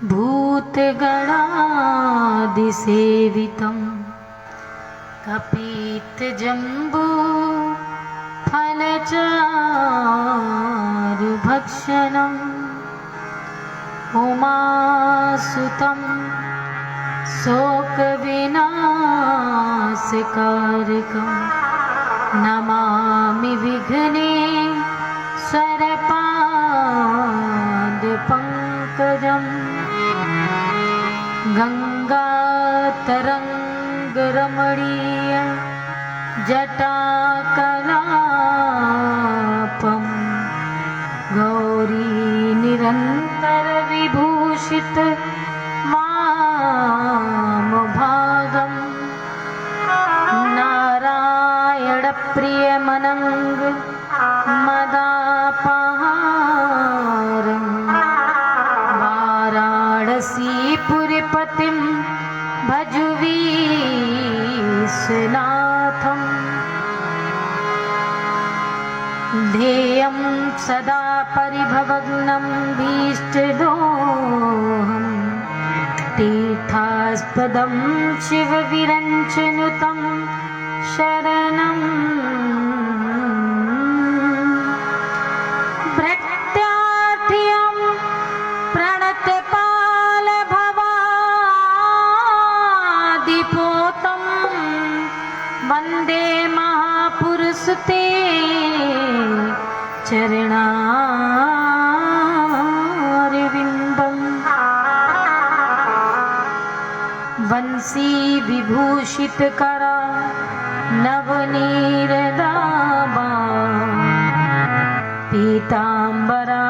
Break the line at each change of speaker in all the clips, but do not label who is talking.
भूतगणादिसेवितं कपीतजम्बू फलचारुभक्षणम् उमासुतं शोकविनाशकारकं नमामि विघ्नेश्वरपादपङ्कजम् गङ्गातरङ्गरमणीय जटाकलापं गौरी निरन्तर विभूषित वामभागं नारायणप्रियमनङ्ग मदापहारम् वाराणसीपुरपतिं भज विश्वनाथम् ध्येयं सदा परिभवग्नं भीष्टदोहम् तीर्थास्पदं शिवविरञ्चनुतं शरणं प्रत्यार्थ्यं प्रणतपालभवादिपोतं वन्दे महापुरुषते चरणारविन्दम् वंशी विभूषितकरा नवनीरदाभा पीताम्बरा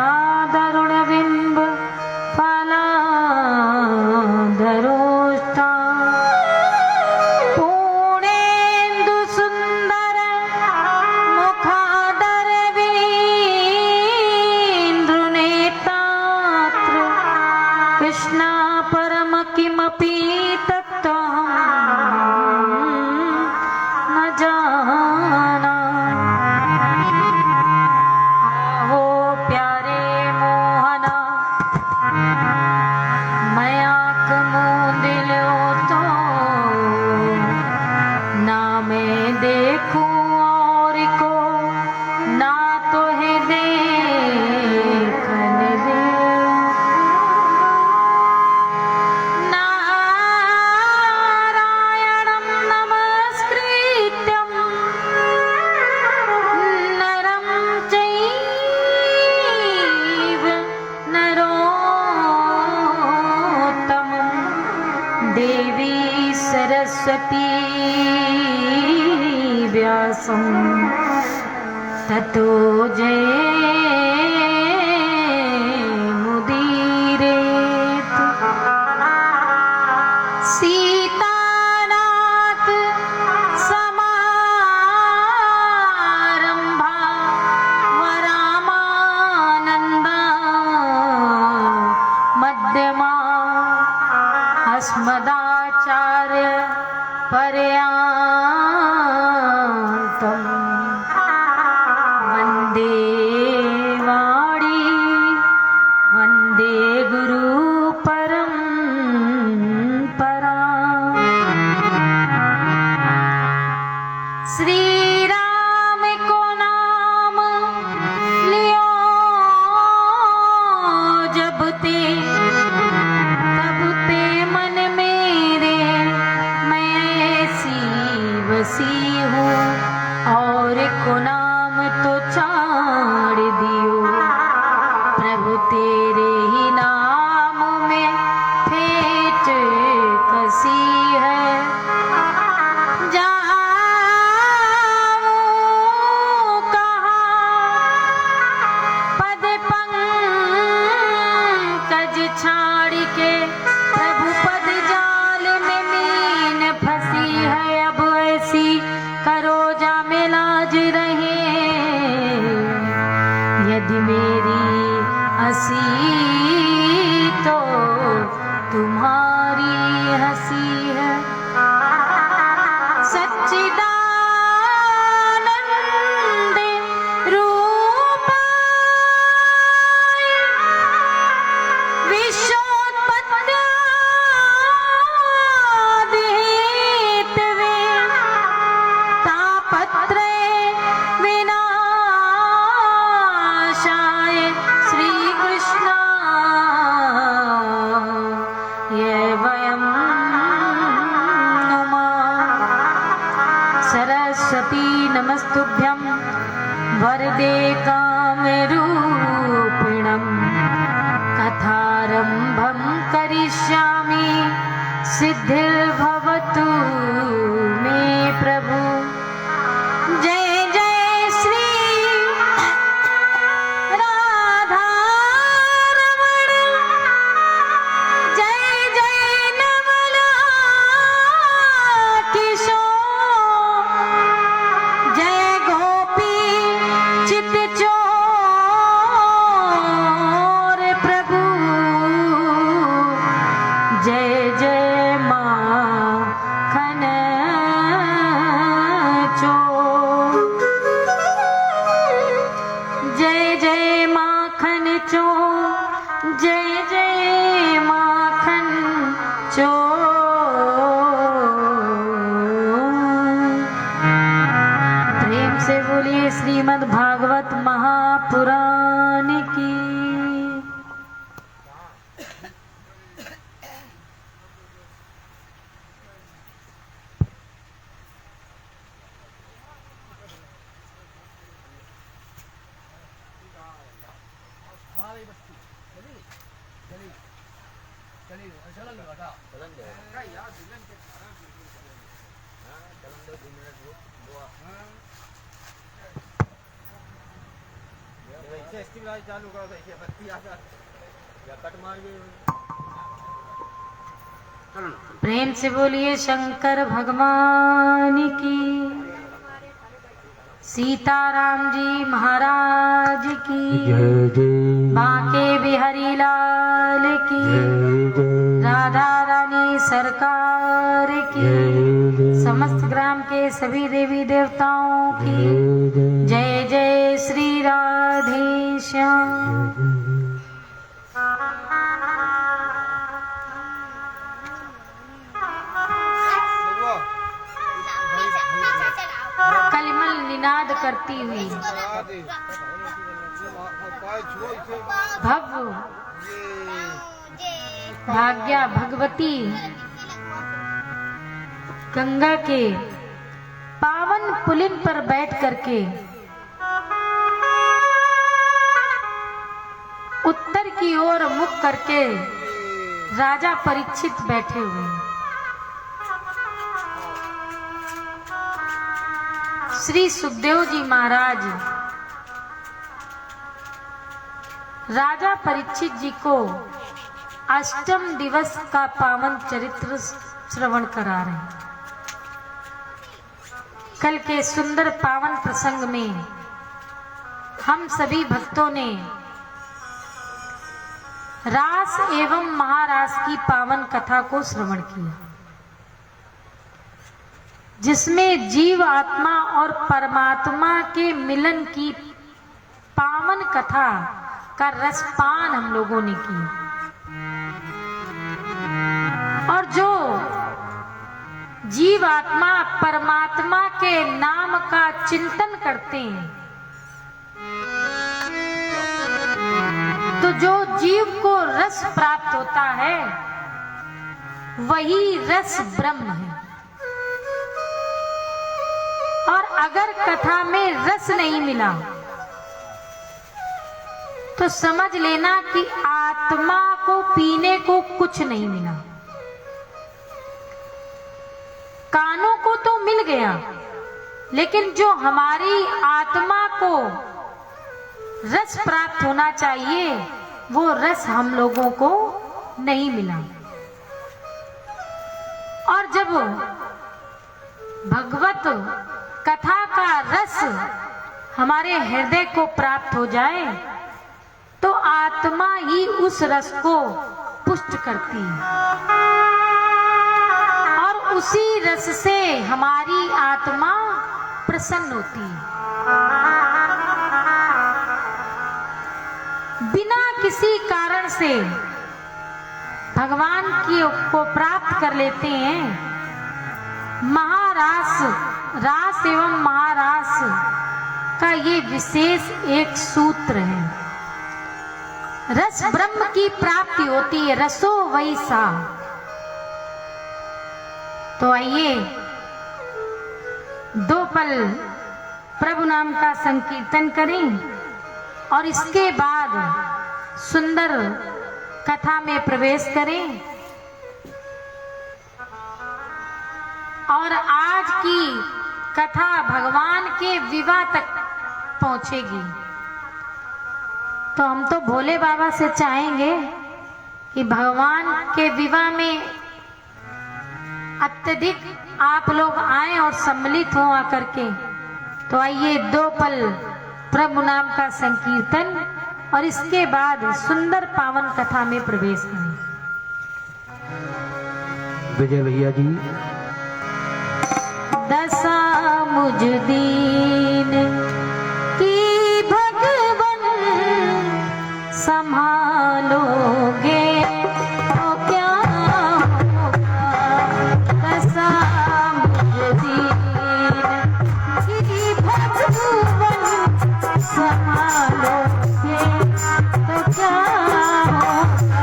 दरुणबिम्ब फलाधरोष्ठा पूर्णेन्दुसुन्दर मुखादरवीन्द्रनेत्रात्र कृष्णा परम किमपि न जाना हो प्यारे मोहना मया कमोदिलो तो ना मैं देखूं और को ना तो है देखने दे देवी सरस्वती व्यासं ततो जयमुदीरयेत् सीतानाथ समारम्भा वरामानन्दा मध्यमा अस्मदाचार्य पर्यन्तं वन्दे वाणी वन्दे गुरु परम्परा श्री राम को नाम लियो जब ते बसी हूँ और को नाम तो छाड़ दियो प्रभु तेरे ही नाम में फेंट कसी है जाऊं कहाँ पद पंकज छाड़ के प्रभु पद जाल में मीन फंसी है अब ऐसी करो जा में लाज रहे यदि मेरी हंसी तो तुम्हारी हंसी है सच्चिदानंद रूपाय विश्वोत्पत्ति वन्दे कामरूपिणम् कथारम्भं करिष्यामि सिद्धिर्भवतु मे प्रभु। जय जय श्री राधा रमण, जय जय नवला किशोर, जय गोपी चित चोर प्रभु, जय जय माखन चोर, जय जय माखन चोर, जय जय माखन चोर। प्रेम से बोलिए श्रीमद् भागवत महापुराण की।
चालू करो तो बत्ती आ या कट मार गई।
प्रेम से बोलिए शंकर भगवान की, सीताराम जी महाराज की, बांके बिहारी लाल की, राधा रानी सरकार की, समस्त ग्राम के सभी देवी देवताओं की जय जय श्री राधे श्याम। कलिमल निनाद करती हुई भव भाग्या भगवती गंगा के पावन पुलिन पर बैठ करके उत्तर की ओर मुख करके राजा परीक्षित बैठे हुए हैं। श्री सुखदेव जी महाराज राजा परीक्षित जी को अष्टम दिवस का पावन चरित्र श्रवण करा रहे हैं। कल के सुंदर पावन प्रसंग में हम सभी भक्तों ने रास एवं महारास की पावन कथा को श्रवण किया, जिसमें जीव आत्मा और परमात्मा के मिलन की पावन कथा का रसपान हम लोगों ने किया। और जो जीव आत्मा परमात्मा के नाम का चिंतन करते हैं, तो जो जीव को रस प्राप्त होता है वही रस ब्रह्म है। और अगर कथा में रस नहीं मिला तो समझ लेना कि आत्मा को पीने को कुछ नहीं मिला। कानों को तो मिल गया, लेकिन जो हमारी आत्मा को रस प्राप्त होना चाहिए वो रस हम लोगों को नहीं मिला। और जब भगवत कथा का रस हमारे हृदय को प्राप्त हो जाए तो आत्मा ही उस रस को पुष्ट करती है और उसी रस से हमारी आत्मा प्रसन्न होती है। बिना किसी कारण से भगवान को प्राप्त कर लेते हैं। महारास, रास एवं महारास का ये विशेष एक सूत्र है। रस ब्रह्म की प्राप्ति होती है, रसो वैसा। तो आइए दो पल प्रभु नाम का संकीर्तन करें और इसके बाद सुंदर कथा में प्रवेश करें। और आज की कथा भगवान के विवाह तक पहुंचेगी। तो हम तो भोले बाबा से चाहेंगे कि भगवान के विवाह में अत्यधिक आप लोग आए और सम्मिलित हो आकर के। तो आइए 2 पल प्रभु नाम का संकीर्तन और इसके बाद सुंदर पावन कथा में प्रवेश करें।
विजय भैया जी।
दशा मुझ दीन की भगवन संभालोगे तो क्या होगा। दशा मुझ दीन की भगवन संभालोगे तो क्या होगा।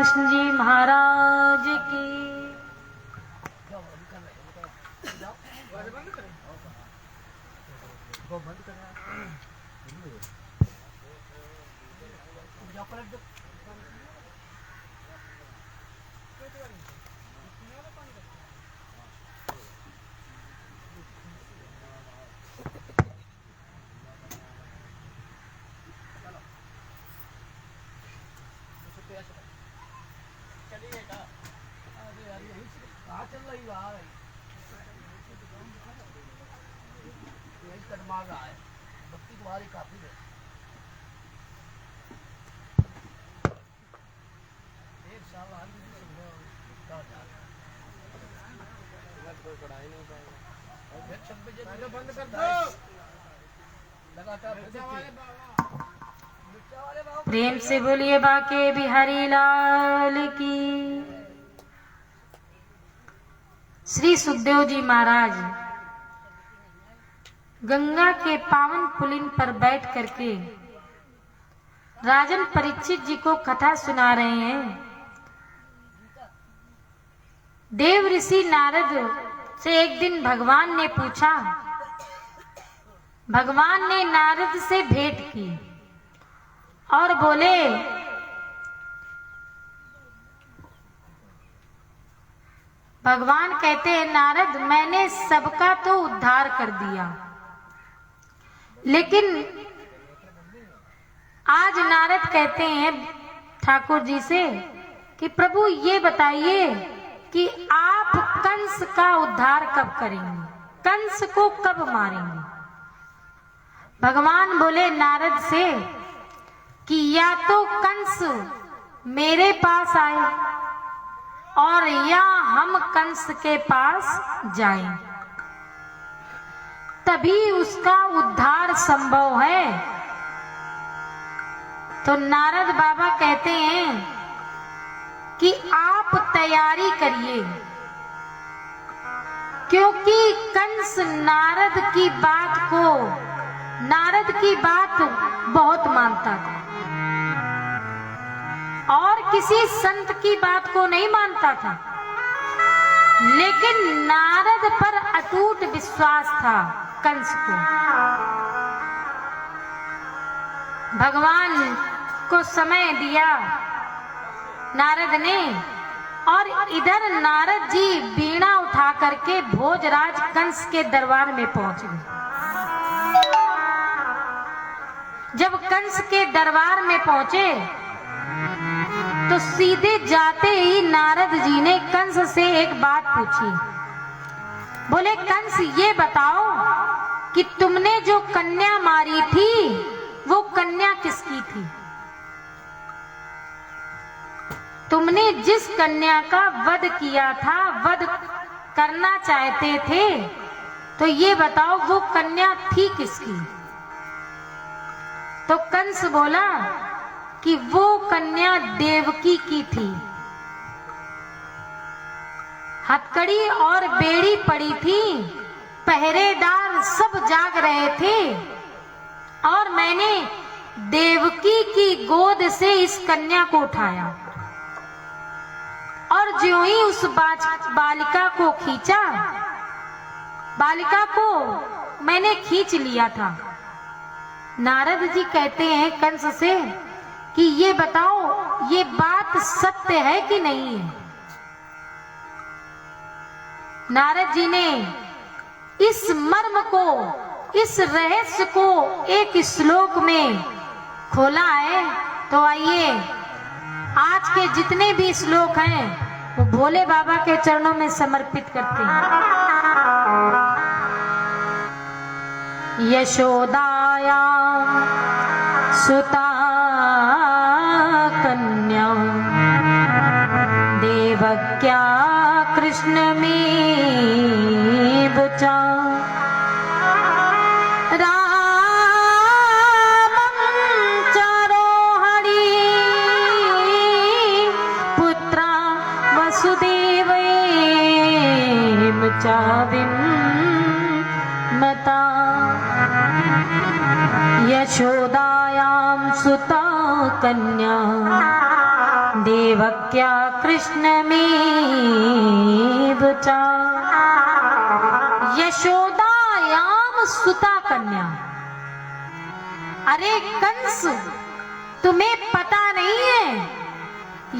कृष्ण जी महाराज की।
बंद कर दो। लगातार
प्रेम से बोलिए बाके बिहारी लाल की। श्री सुखदेव जी महाराज गंगा के पावन पुलिन पर बैठ करके राजन परीक्षित जी को कथा सुना रहे हैं। देव ऋषि नारद से एक दिन भगवान ने पूछा, भगवान ने नारद से भेंट की और बोले, भगवान कहते हैं नारद मैंने सबका तो उद्धार कर दिया, लेकिन आज नारद कहते हैं ठाकुर जी से कि प्रभु ये बताइए कि आप कंस का उद्धार कब करेंगे, कंस को कब मारेंगे। भगवान बोले नारद से कि या तो कंस मेरे पास आए और या हम कंस के पास जाएं, तभी उसका उद्धार संभव है। तो नारद बाबा कहते हैं कि आप तैयारी करिए, क्योंकि कंस नारद की बात बहुत मानता था और किसी संत की बात को नहीं मानता था, लेकिन नारद पर अटूट विश्वास था कंस को। भगवान को समय दिया नारद ने, और इधर नारद जी बीणा उठा करके भोजराज कंस के दरबार में पहुंच गए। जब कंस के दरबार में पहुंचे तो सीधे जाते ही नारद जी ने कंस से एक बात पूछी। बोले कंस ये बताओ कि तुमने जो कन्या मारी थी वो कन्या किसकी थी? तुमने जिस कन्या का वध किया था, वध करना चाहते थे, तो ये बताओ वो कन्या थी किसकी? तो कंस बोला कि वो कन्या देवकी की थी। हथकड़ी और बेड़ी पड़ी थी, पहरेदार सब जाग रहे थे और मैंने देवकी की गोद से इस कन्या को उठाया और ज्यों ही उस बालिका को खींचा, बालिका को मैंने खींच लिया था। नारद जी कहते हैं कंस से कि ये बताओ ये बात सत्य है कि नहीं है? नारद जी ने इस मर्म को, इस रहस्य को एक श्लोक में खोला है। तो आइए आज के जितने भी श्लोक हैं वो भोले बाबा के चरणों में समर्पित करते हैं। यशोदाया सुता कन्या देवक्या कृष्ण में बुचा मता यशोदायां सुता कन्या देवक्या कृष्णमेव च यशोदायाम सुता कन्या। अरे कंस, तुम्हें पता नहीं है,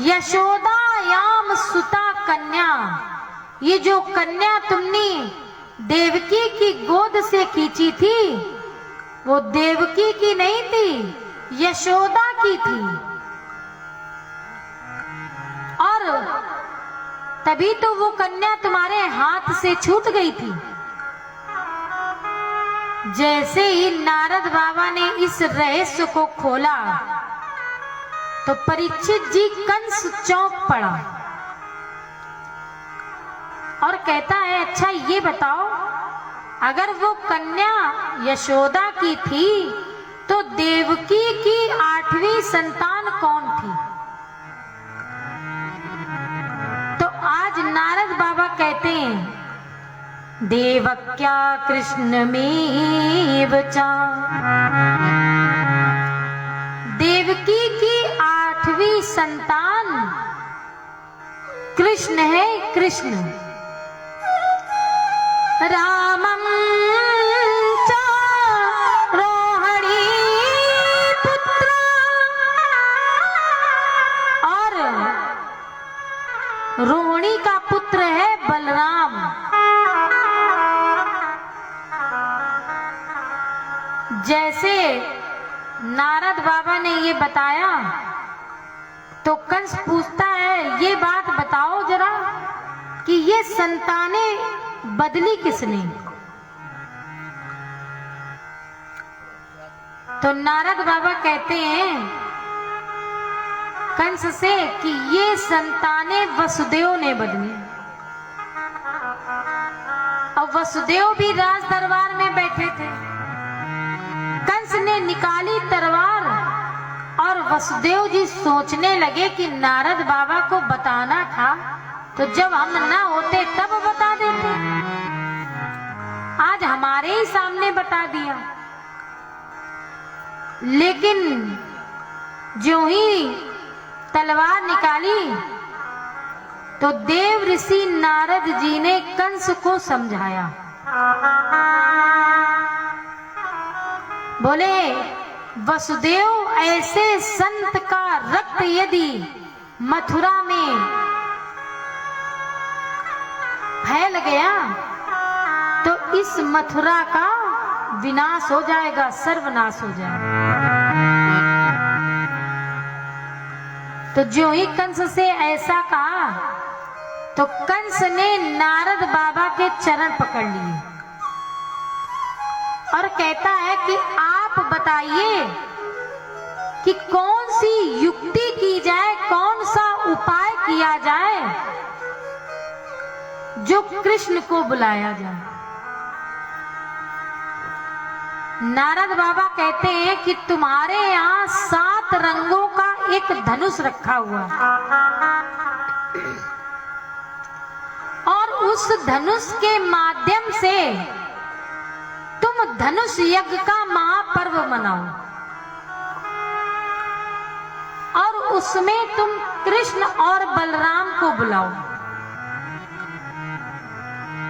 यशोदायाम सुता कन्या, ये जो कन्या तुमने देवकी की गोद से खींची थी, वो देवकी की नहीं थी, यशोदा की थी। और तभी तो वो कन्या तुम्हारे हाथ से छूट गई थी। जैसे ही नारद बाबा ने इस रहस्य को खोला तो परीक्षित जी कंस चौंक पड़ा और कहता है, अच्छा ये बताओ, अगर वो कन्या यशोदा की थी तो देवकी की 8वीं संतान कौन थी? तो आज नारद बाबा कहते हैं, देवक्या कृष्णमेव च। देवकी की 8वीं संतान कृष्ण है, कृष्ण। रामं च रोहिणी पुत्र, और रोहिणी का पुत्र है बलराम। जैसे नारद बाबा ने ये बताया तो कंस पूछता है, ये बात बताओ जरा कि ये संतानें बदली किसने? तो नारद बाबा कहते हैं कंस से कि ये संतानें वसुदेव ने बदली। और वसुदेव भी राज दरबार में बैठे थे। कंस ने निकाली तलवार और वसुदेव जी सोचने लगे कि नारद बाबा को बताना था तो जब हम ना होते तब बता देते, आज हमारे ही सामने बता दिया। लेकिन जो ही तलवार निकाली तो देव ऋषि नारद जी ने कंस को समझाया। बोले, वसुदेव, ऐसे संत का रक्त यदि मथुरा में फैल गया तो इस मथुरा का विनाश हो जाएगा, सर्वनाश हो जाएगा। तो जो ही कंस से ऐसा कहा तो कंस ने नारद बाबा के चरण पकड़ लिए और कहता है कि आप बताइए कि कौन सी युक्ति की जाए, कौन सा उपाय किया जाए जो कृष्ण को बुलाया जाए। नारद बाबा कहते हैं कि तुम्हारे यहाँ 7 रंगों का एक धनुष रखा हुआ है और उस धनुष के माध्यम से तुम धनुष यज्ञ का महापर्व मनाओ और उसमें तुम कृष्ण और बलराम को बुलाओ।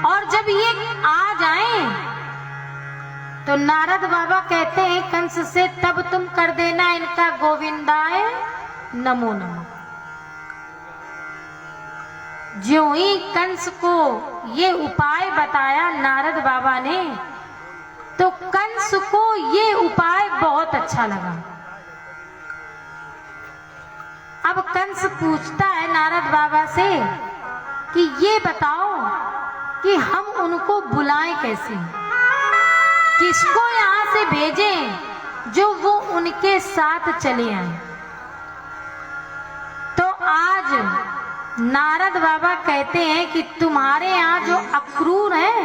और जब ये आ जाएं तो नारद बाबा कहते हैं कंस से, तब तुम कर देना इनका गोविंदाय नमो नमः। ज्यों ही कंस को ये उपाय बताया नारद बाबा ने तो कंस को ये उपाय बहुत अच्छा लगा। अब कंस पूछता है नारद बाबा से कि ये बताओ कि हम उनको बुलाएं कैसे, किसको यहाँ से भेजें जो वो उनके साथ चले आए। तो आज नारद बाबा कहते हैं कि तुम्हारे यहाँ जो अक्रूर हैं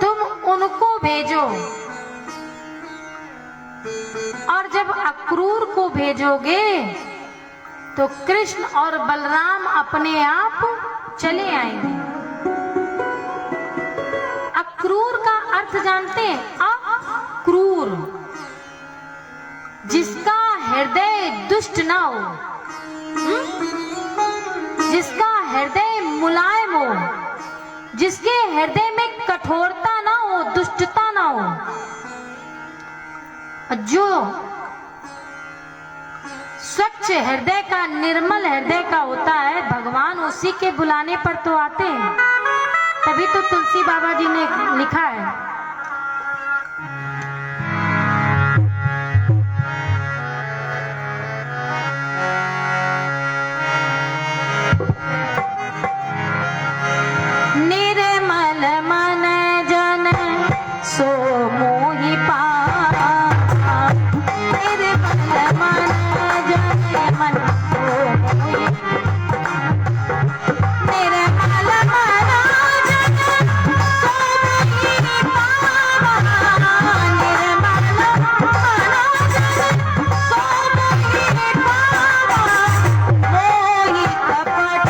तुम उनको भेजो और जब अक्रूर को भेजोगे तो कृष्ण और बलराम अपने आप चले आएंगे। अक्रूर का अर्थ जानते हैं? अक्रूर, जिसका हृदय दुष्ट ना हो, जिसका हृदय मुलायम हो, जिसके हृदय में कठोरता ना हो, दुष्टता ना हो, जो स्वच्छ हृदय का, निर्मल हृदय का होता है, भगवान उसी के बुलाने पर तो आते हैं। तभी तो तुलसी बाबा जी ने लिखा है, निर्मल मन जन सो मोहि पावा, निर्मल मन जन मन सो मोहि, निर्मल मन जन सो मोहि पावा, निर्मल मन जन सो मोहि पावा, मोहि कपट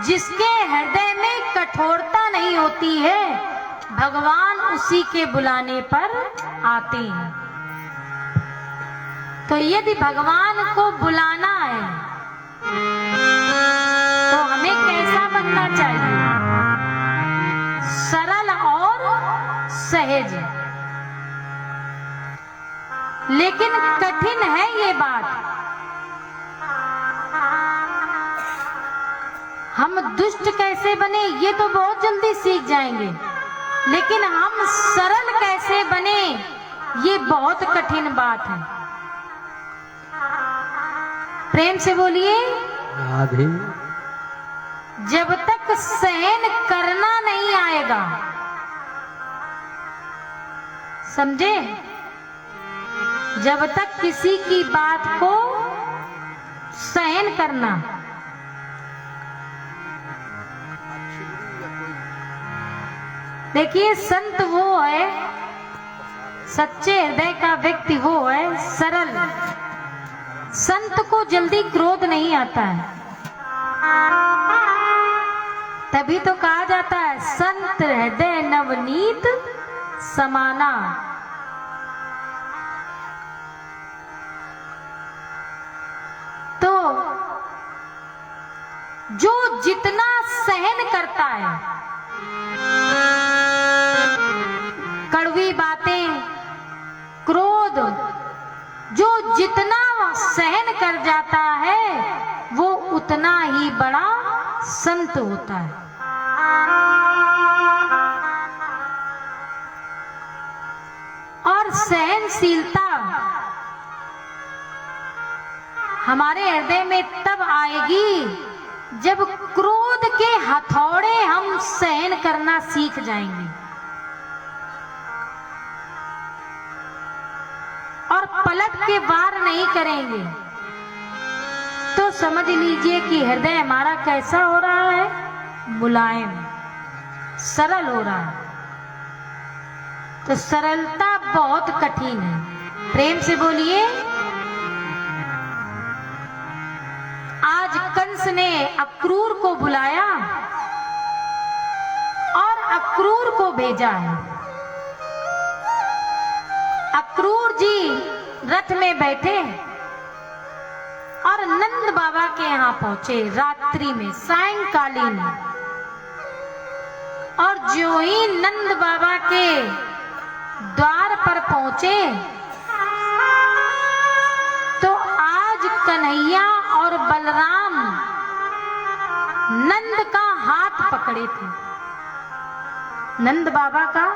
जिसके हृदय में कठोरता नहीं होती है, भगवान उसी के बुलाने पर आते हैं। तो यदि भगवान को बुलाना है तो हमें कैसा बनना चाहिए? सरल और सहज। लेकिन कठिन है ये बात। हम दुष्ट कैसे बने ये तो बहुत जल्दी सीख जाएंगे, लेकिन हम सरल कैसे बने ये बहुत कठिन बात है। प्रेम से बोलिए
राधे।
जब तक सहन करना नहीं आएगा, समझे? जब तक किसी की बात को सहन करना, देखिए संत वो है, सच्चे हृदय का व्यक्ति वो है सरल। संत को जल्दी क्रोध नहीं आता है, तभी तो कहा जाता है संत हृदय नवनीत समाना। तो जो जितना सहन करता है, कड़वी बातें, क्रोध, जो जितना सहन कर जाता है वो उतना ही बड़ा संत होता है। और सहनशीलता हमारे हृदय में तब आएगी जब क्रोध के हथौड़े हम सहन करना सीख जाएंगे और पलट के वार नहीं करेंगे, तो समझ लीजिए कि हृदय हमारा कैसा हो रहा है? मुलायम, सरल हो रहा है। तो सरलता बहुत कठिन है। प्रेम से बोलिए। आज कंस ने अक्रूर को बुलाया और अक्रूर को भेजा है। अक्रूर जी रथ में बैठे और नंद बाबा के यहाँ पहुंचे रात्रि में, सायंकालीन। और जो ही नंद बाबा के द्वार पर पहुंचे तो आज कन्हैया और बलराम नंद का हाथ पकड़े थे। नंद बाबा का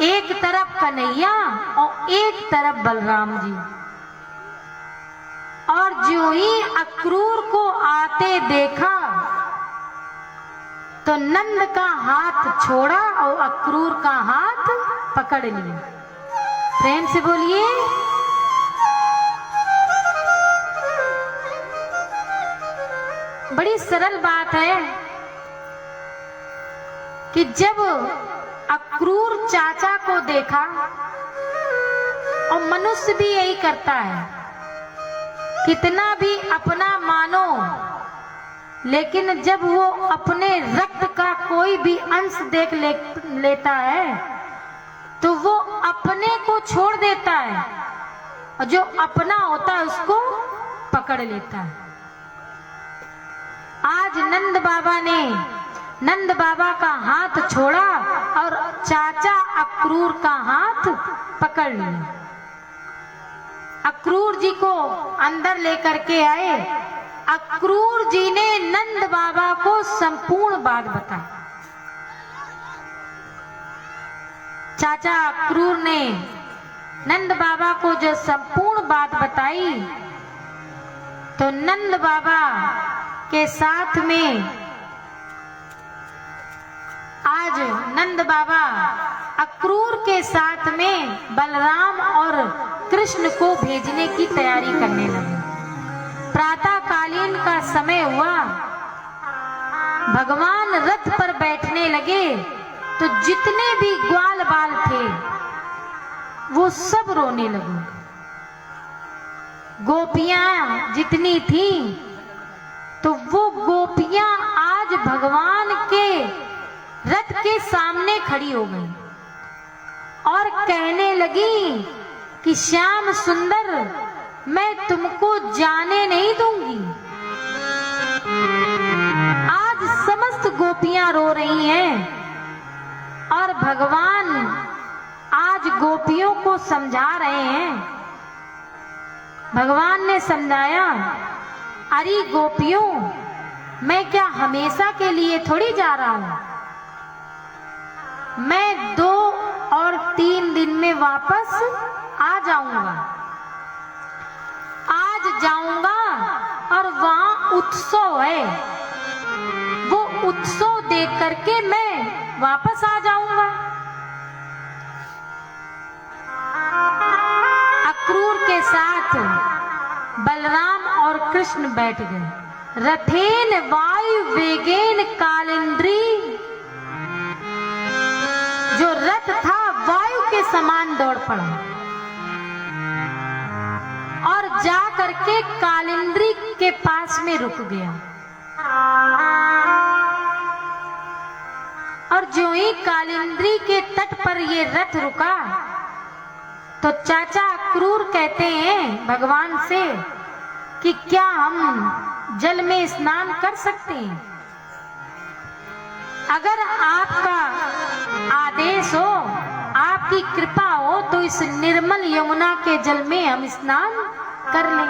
एक तरफ कन्हैया और एक तरफ बलराम जी। और जो ही अक्रूर को आते देखा तो नंद का हाथ छोड़ा और अक्रूर का हाथ पकड़ लिया। प्रेम से बोलिए। बड़ी सरल बात है कि जब अक्रूर चाचा को देखा, और मनुष्य भी यही करता है, कितना भी अपना मानो, लेकिन जब वो अपने रक्त का कोई भी अंश देख लेता है तो वो अपने को छोड़ देता है और जो अपना होता है उसको पकड़ लेता है। आज नंद बाबा ने नंद बाबा का हाथ छोड़ा और चाचा अक्रूर का हाथ पकड़ लिया। अक्रूर जी को अंदर लेकर के आए। अक्रूर जी ने नंद बाबा को संपूर्ण बात बताई। चाचा अक्रूर ने नंद बाबा को जो संपूर्ण बात बताई तो नंद बाबा के साथ में आज नंद बाबा अक्रूर के साथ में बलराम और कृष्ण को भेजने की तैयारी करने लगे। प्रातः कालीन का समय हुआ, भगवान रथ पर बैठने लगे तो जितने भी ग्वाल बाल थे वो सब रोने लगे। गोपियां जितनी थी तो वो गोपियां आज भगवान के रथ के सामने खड़ी हो गई और कहने लगी कि श्याम सुंदर, मैं तुमको जाने नहीं दूंगी। आज समस्त गोपियां रो रही हैं और भगवान आज गोपियों को समझा रहे हैं। भगवान ने समझाया, अरे गोपियों, मैं क्या हमेशा के लिए थोड़ी जा रहा हूं, मैं 2 और 3 दिन में वापस आ जाऊंगा। आज जाऊंगा और वहां उत्सव है, वो उत्सव देख करके मैं वापस आ जाऊंगा। अक्रूर के साथ बलराम और कृष्ण बैठ गए। रथेन वायु वेगेन कालिंद्री, जो रथ था वायु के समान दौड़ पड़ा और जा करके कालिंद्री के पास में रुक गया। और जो ही कालिंद्री के तट पर ये रथ रुका तो चाचा अक्रूर कहते हैं भगवान से कि क्या हम जल में स्नान कर सकते हैं? अगर आपका आदेश हो, आपकी कृपा हो तो इस निर्मल यमुना के जल में हम स्नान कर लें।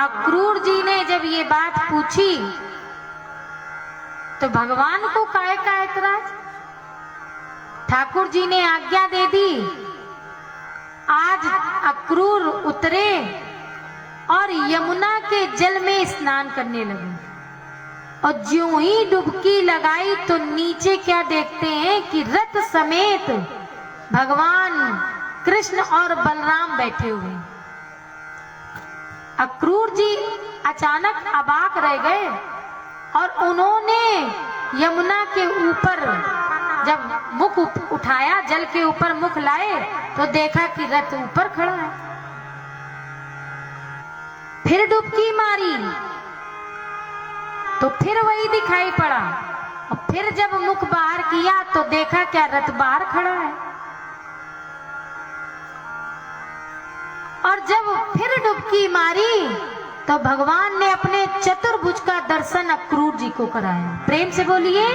अक्रूर जी ने जब ये बात पूछी तो भगवान को काहे का ऐतराज। ठाकुर जी ने आज्ञा दे दी। आज अक्रूर उतरे और यमुना के जल में स्नान करने लगे और ज्यों ही डुबकी लगाई तो नीचे क्या देखते हैं कि रथ समेत भगवान कृष्ण और बलराम बैठे हुए। अक्रूर जी अचानक अबाक रह गए और उन्होंने यमुना के ऊपर जब मुख उठाया, जल के ऊपर मुख लाए तो देखा कि रथ ऊपर खड़ा है। फिर डुबकी मारी तो फिर वही दिखाई पड़ा और फिर जब मुख बाहर किया तो देखा क्या रथ बाहर खड़ा है। और जब फिर डुबकी मारी तो भगवान ने अपने चतुर्भुज का दर्शन अक्रूर जी को कराया। प्रेम से बोलिए।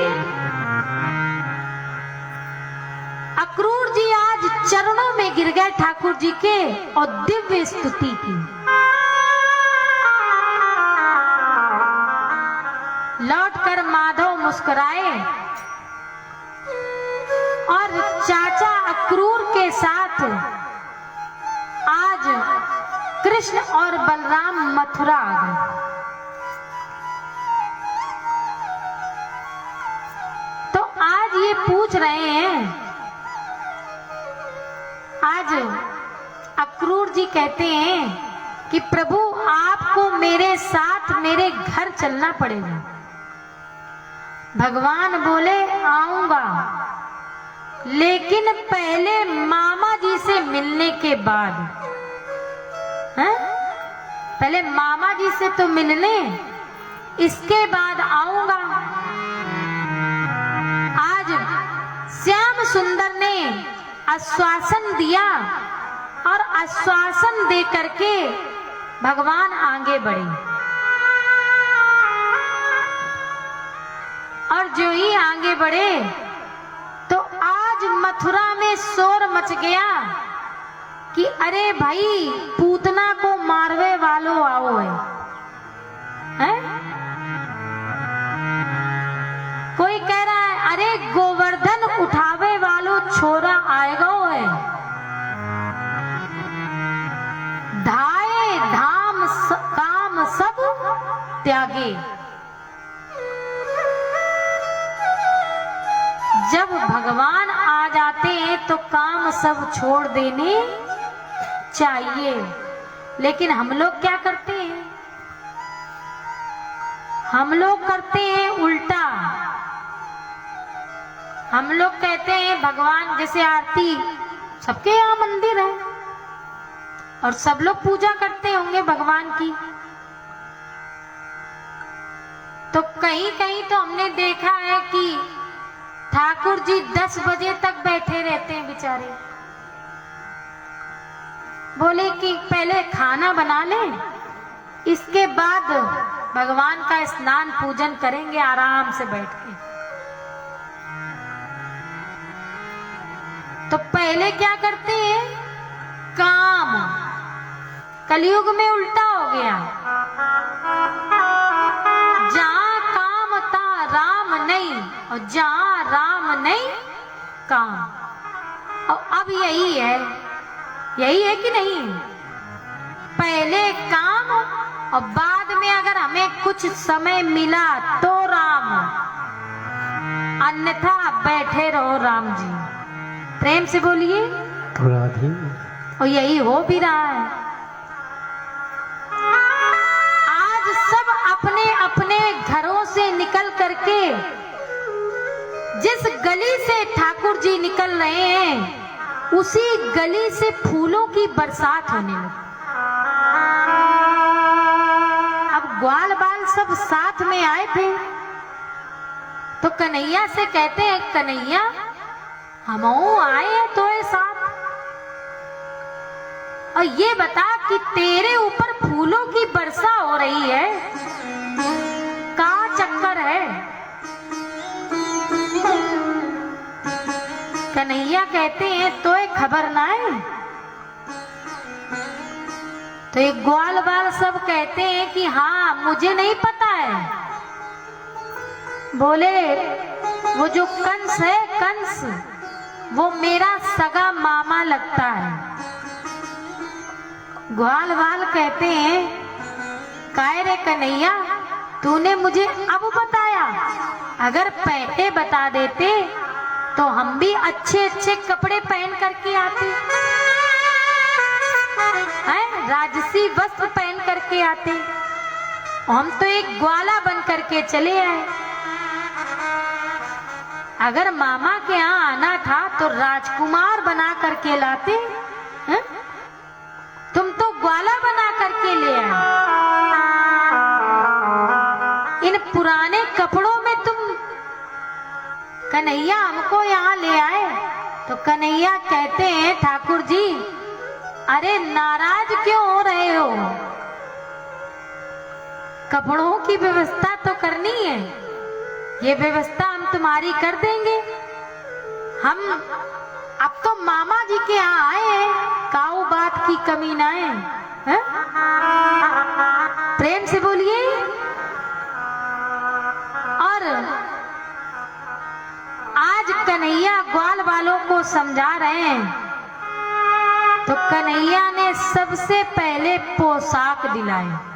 अक्रूर जी आज चरणों में गिर गए ठाकुर जी के और दिव्य स्तुति की। लौटकर माधव मुस्कुराए और चाचा अक्रूर के साथ आज कृष्ण और बलराम मथुरा आ गए। तो आज ये पूछ रहे हैं, आज अक्रूर जी कहते हैं कि प्रभु आपको मेरे साथ मेरे घर चलना पड़ेगा। भगवान बोले आऊंगा, लेकिन पहले मामा जी से मिलने के बाद। हैं? पहले मामा जी से तो मिलने, इसके बाद आऊंगा। आज श्याम सुंदर ने आश्वासन दिया और आश्वासन दे करके भगवान आगे बढ़े। और जो ही आगे बढ़े तो आज मथुरा में शोर मच गया कि अरे भाई पूतना को मारवे वालों आओ है? कोई कह रहा है अरे गोवर्धन उठावे वालों छोरा आएगा है। धाये धाम काम सब त्यागे। जब भगवान आ जाते हैं तो काम सब छोड़ देने चाहिए, लेकिन हम लोग क्या करते हैं? हम लोग करते हैं उल्टा। हम लोग कहते हैं भगवान, जैसे आरती सबके यहाँ मंदिर है और सब लोग पूजा करते होंगे भगवान की, तो कहीं कहीं तो हमने देखा है कि ठाकुर जी 10 बजे तक बैठे रहते हैं बेचारे। बोले कि पहले खाना बना लें, इसके बाद भगवान का स्नान पूजन करेंगे आराम से बैठ के। तो पहले क्या करते हैं? काम। कलयुग में उल्टा हो गया। जहां काम था राम नहीं, और जहां राम नहीं काम। और अब यही है कि नहीं? पहले काम और बाद में अगर हमें कुछ समय मिला तो राम, अन्यथा बैठे रहो राम जी। प्रेम से बोलिए। और यही हो भी रहा है। आज सब अपने अपने घरों से निकल करके जिस गली से ठाकुर जी निकल रहे हैं, उसी गली से फूलों की बरसात होने लगी। अब ग्वाल बाल सब साथ में आए थे तो कन्हैया से कहते हैं, कन्हैया हम आए हैं तो साथ, और ये बता कि तेरे ऊपर फूलों की वर्षा हो रही है, का चक्कर है? कन्हैया कहते हैं तो खबर ना है। तो एक ग्वाल बाल सब कहते हैं कि हाँ मुझे नहीं पता है। बोले वो जो कंस है, कंस वो मेरा सगा मामा लगता है। ग्वाल बाल कहते हैं, काय रे कन्हैया तूने मुझे अब बताया, अगर पहले बता देते तो हम भी अच्छे अच्छे कपड़े पहन करके आते हैं, राजसी वस्त्र पहन करके आते। हम तो एक ग्वाला बन करके चले आए। अगर मामा के यहाँ आना था तो राजकुमार बना करके लाते हैं? तुम तो ग्वाला बना करके ले आए। इन पुराने कपड़ों में तुम कन्हैया हमको यहाँ ले आए। तो कन्हैया कहते हैं, ठाकुर जी अरे नाराज क्यों हो रहे हो? कपड़ों की व्यवस्था तो करनी है। ये व्यवस्था हम तुम्हारी कर देंगे। हम अब तो मामा जी के यहाँ आए हैं, काऊ बात की कमी ना है। प्रेम से बोलिए। और आज कन्हैया ग्वाल वालों को समझा रहे हैं, तो कन्हैया ने सबसे पहले पोशाक दिलाए।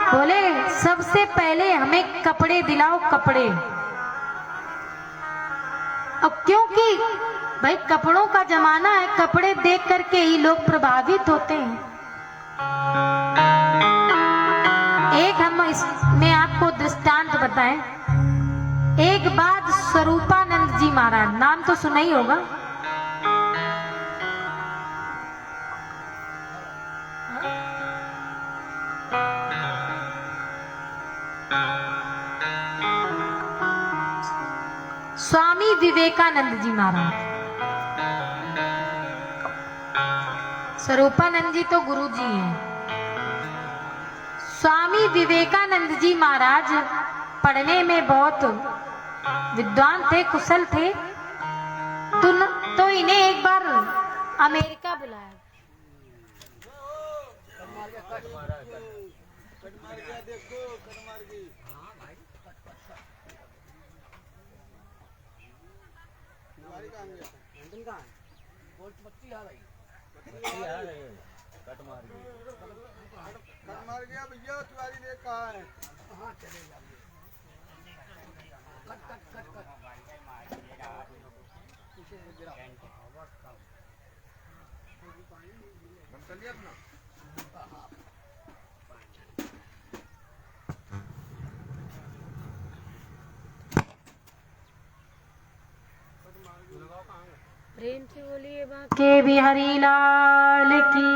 बोले सबसे पहले हमें कपड़े दिलाओ, कपड़े। अब क्योंकि भाई कपड़ों का जमाना है, कपड़े देख करके ही लोग प्रभावित होते हैं। एक हम इसमें आपको दृष्टांत बताएं। एक बार स्वरूपानंद जी महाराज, नाम तो सुना ही होगा। स्वामी विवेकानंद जी महाराज। स्वरूपानंद जी तो गुरु जी हैं। स्वामी विवेकानंद जी महाराज पढ़ने में बहुत विद्वान थे, कुशल थे। तो इन्हें एक बार अमेरिका बुलाया।
कट मार गया भैया, तुम्हारी ने कहा है। हाँ चलेगा। कर लिया अपना।
प्रेम से बोलिए के बिहारी लाल की।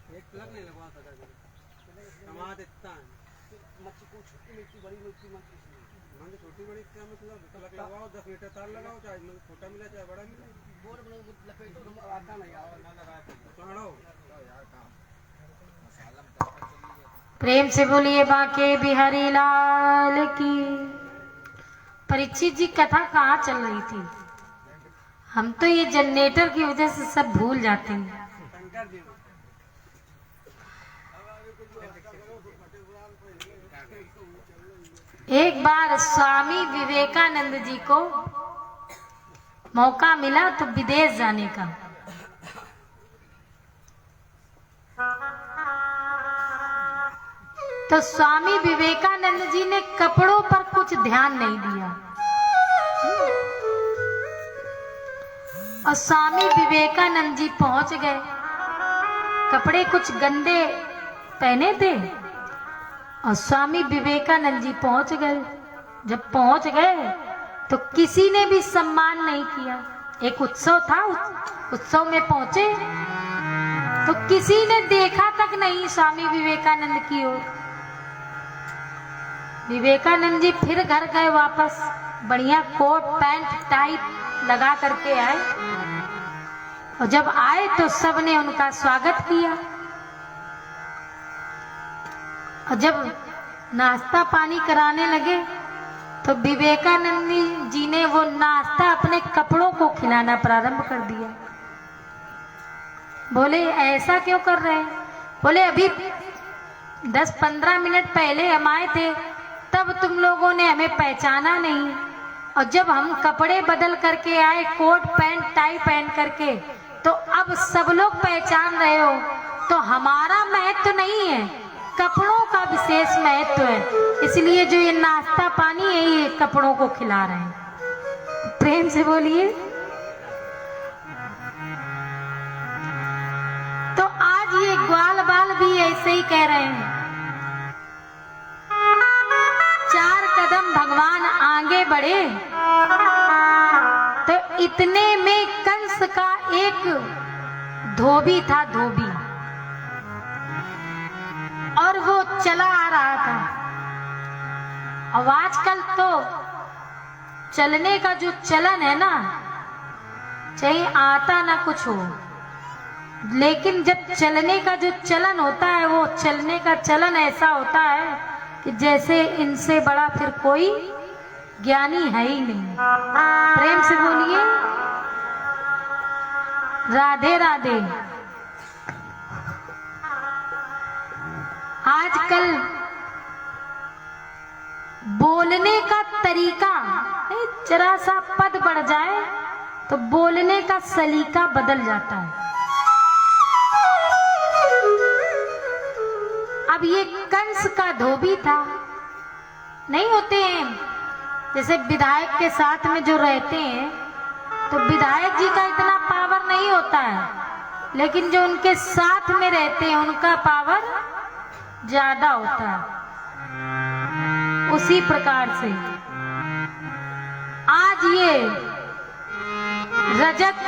एक प्लग नहीं लगवा था कमा देता है। मच्छी को छोटी मिलती बड़ी मिलती मच्छी छोटी बड़ी क्या मतलब प्लग लगाओ, 10 मीटर तार लगाओ, चाहे मतलब छोटा मिले चाहे बड़ा मिले। बोर लपेटो आता नहीं चढ़ाओ यार काम।
प्रेम से बोलिए बाके बिहारी लाल की। परीक्षित जी कथा कहाँ चल रही थी? हम तो ये जनरेटर की वजह से सब भूल जाते हैं। एक बार स्वामी विवेकानंद जी को मौका मिला तो विदेश जाने का। तो स्वामी विवेकानंद जी ने कपड़ों पर कुछ ध्यान नहीं दिया और स्वामी विवेकानंद जी पहुंच गए। कपड़े कुछ गंदे पहने थे और स्वामी विवेकानंद जी पहुंच गए। जब पहुंच गए तो किसी ने भी सम्मान नहीं किया। एक उत्सव था, उत्सव में पहुंचे तो किसी ने देखा तक नहीं स्वामी विवेकानंद की ओर। विवेकानंद जी फिर घर गए वापस, बढ़िया कोट पैंट टाई लगा करके आए और जब आए तो सबने उनका स्वागत किया। और जब नाश्ता पानी कराने लगे तो विवेकानंद जी ने वो नाश्ता अपने कपड़ों को खिलाना प्रारंभ कर दिया। बोले ऐसा क्यों कर रहे हैं? बोले अभी 10-15 मिनट पहले हम आए थे, तब तुम लोगों ने हमें पहचाना नहीं, और जब हम कपड़े बदल करके आए कोट पैंट टाई पहन करके, तो अब सब लोग पहचान रहे हो। तो हमारा महत्व नहीं है, कपड़ों का विशेष महत्व है। इसलिए जो ये नाश्ता पानी है ये कपड़ों को खिला रहे हैं। प्रेम से बोलिए। भी ऐसे ही कह रहे हैं। 4 कदम भगवान आगे बढ़े तो इतने में कंस का एक धोबी था, धोबी, और वो चला आ रहा था। अब आजकल तो चलने का जो चलन है ना, चाहे आता ना कुछ हो, लेकिन जब चलने का जो चलन होता है, वो चलने का चलन ऐसा होता है कि जैसे इनसे बड़ा फिर कोई ज्ञानी है ही नहीं। प्रेम से बोलिए राधे राधे। आजकल बोलने का तरीका, जरा सा पद बढ़ जाए तो बोलने का सलीका बदल जाता है। अब ये कंस का धोबी था। नहीं होते हैं जैसे विधायक के साथ में जो रहते हैं, तो विधायक जी का इतना पावर नहीं होता है, लेकिन जो उनके साथ में रहते हैं उनका पावर ज्यादा होता है। उसी प्रकार से आज ये रजत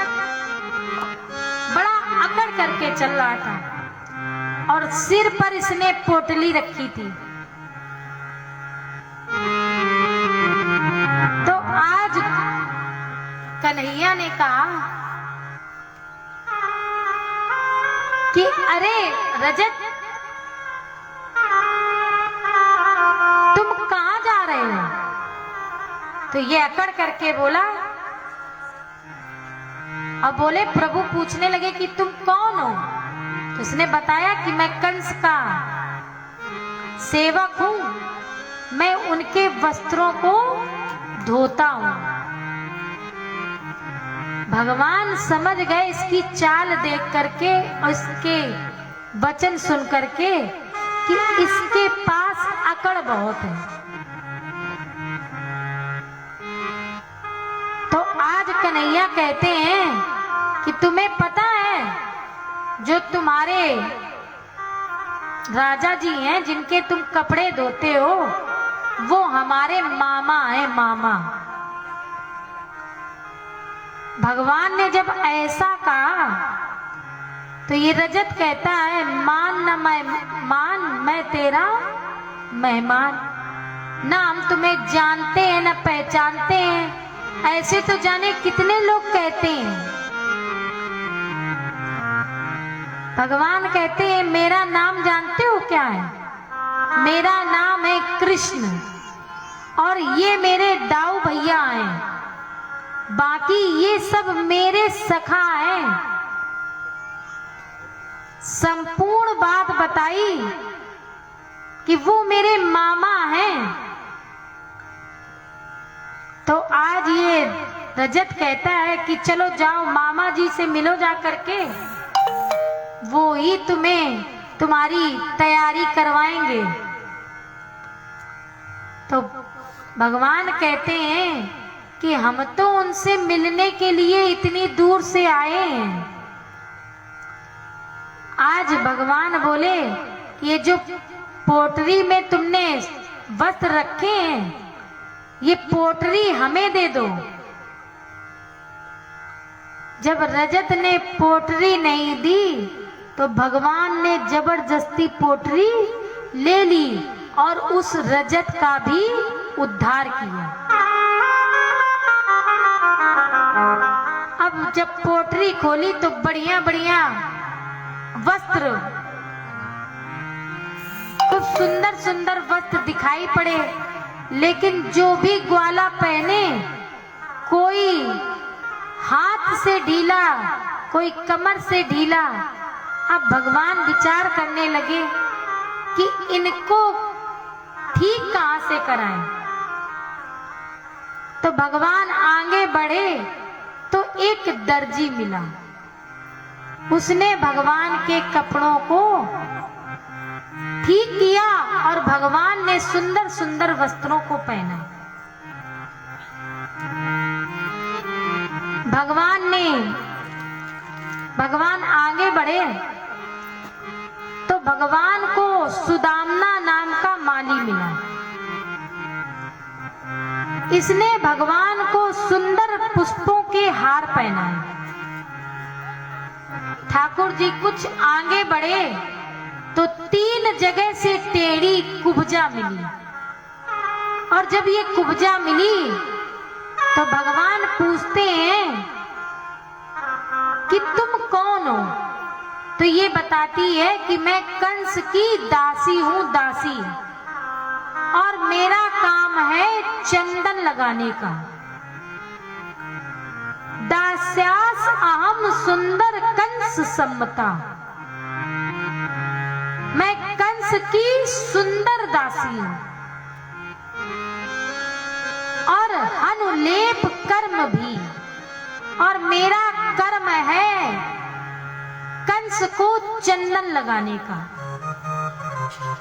बड़ा अकड़ करके चल रहा था और सिर पर इसने पोटली रखी थी। तो आज कन्हैया ने कहा कि अरे रजत, तुम कहां जा रहे हो? तो ये अकड़ करके बोला। अब बोले, प्रभु पूछने लगे कि तुम कौन हो? तो उसने बताया कि मैं कंस का सेवक हूं, मैं उनके वस्त्रों को धोता हूं। भगवान समझ गए इसकी चाल देख करके और इसके वचन सुन करके कि इसके पास अकड़ बहुत है। तो आज कन्हैया कहते हैं कि तुम्हें पता है जो तुम्हारे राजा जी हैं, जिनके तुम कपड़े धोते हो, वो हमारे मामा हैं, मामा। भगवान ने जब ऐसा कहा तो ये रजत कहता है, मान न मैं तेरा मेहमान, ना हम तुम्हें जानते हैं न पहचानते हैं। ऐसे तो जाने कितने लोग कहते हैं। भगवान कहते हैं, मेरा नाम जानते हो क्या है? मेरा नाम है कृष्ण, और ये मेरे दाऊ भैया हैं, बाकी ये सब मेरे सखा हैं। संपूर्ण बात बताई कि वो मेरे मामा हैं। तो आज ये रजत कहता है कि चलो जाओ मामा जी से मिलो जा करके, वो ही तुम्हें तुम्हारी तैयारी करवाएंगे। तो भगवान कहते हैं कि हम तो उनसे मिलने के लिए इतनी दूर से आए हैं। आज भगवान बोले, ये जो पोटरी में तुमने वस्त्र रखे हैं, ये पोटरी हमें दे दो। जब रजत ने पोटरी नहीं दी तो भगवान ने जबरदस्ती पोटरी ले ली और उस रजत का भी उद्धार किया। अब जब पोटरी खोली तो बढ़िया बढ़िया वस्त्र, खूब सुंदर सुंदर वस्त्र दिखाई पड़े, लेकिन जो भी ग्वाला पहने, कोई हाथ से ढीला, कोई कमर से ढीला। अब भगवान विचार करने लगे कि इनको ठीक कहां से कराएं। तो भगवान आगे बढ़े तो एक दर्जी मिला। उसने भगवान के कपड़ों को ठीक किया और भगवान ने सुंदर सुंदर वस्त्रों को पहना। भगवान आगे बढ़े तो भगवान को सुदामना नाम का माली मिला। इसने भगवान को सुंदर पुष्पों के हार पहनाए। ठाकुर जी कुछ आगे बढ़े तो 3 जगह से टेढ़ी कुब्जा मिली, और जब ये कुब्जा मिली तो भगवान पूछते हैं कि तुम कौन हो? तो ये बताती है कि मैं कंस की दासी हूं, दासी, और मेरा काम है चंदन लगाने का। दास्यास अहम सुंदर कंस सम्मता, मैं कंस की सुंदर दासी हूं, और अनुलेप कर्म भी, और मेरा कर्म है कंस को चंदन लगाने का,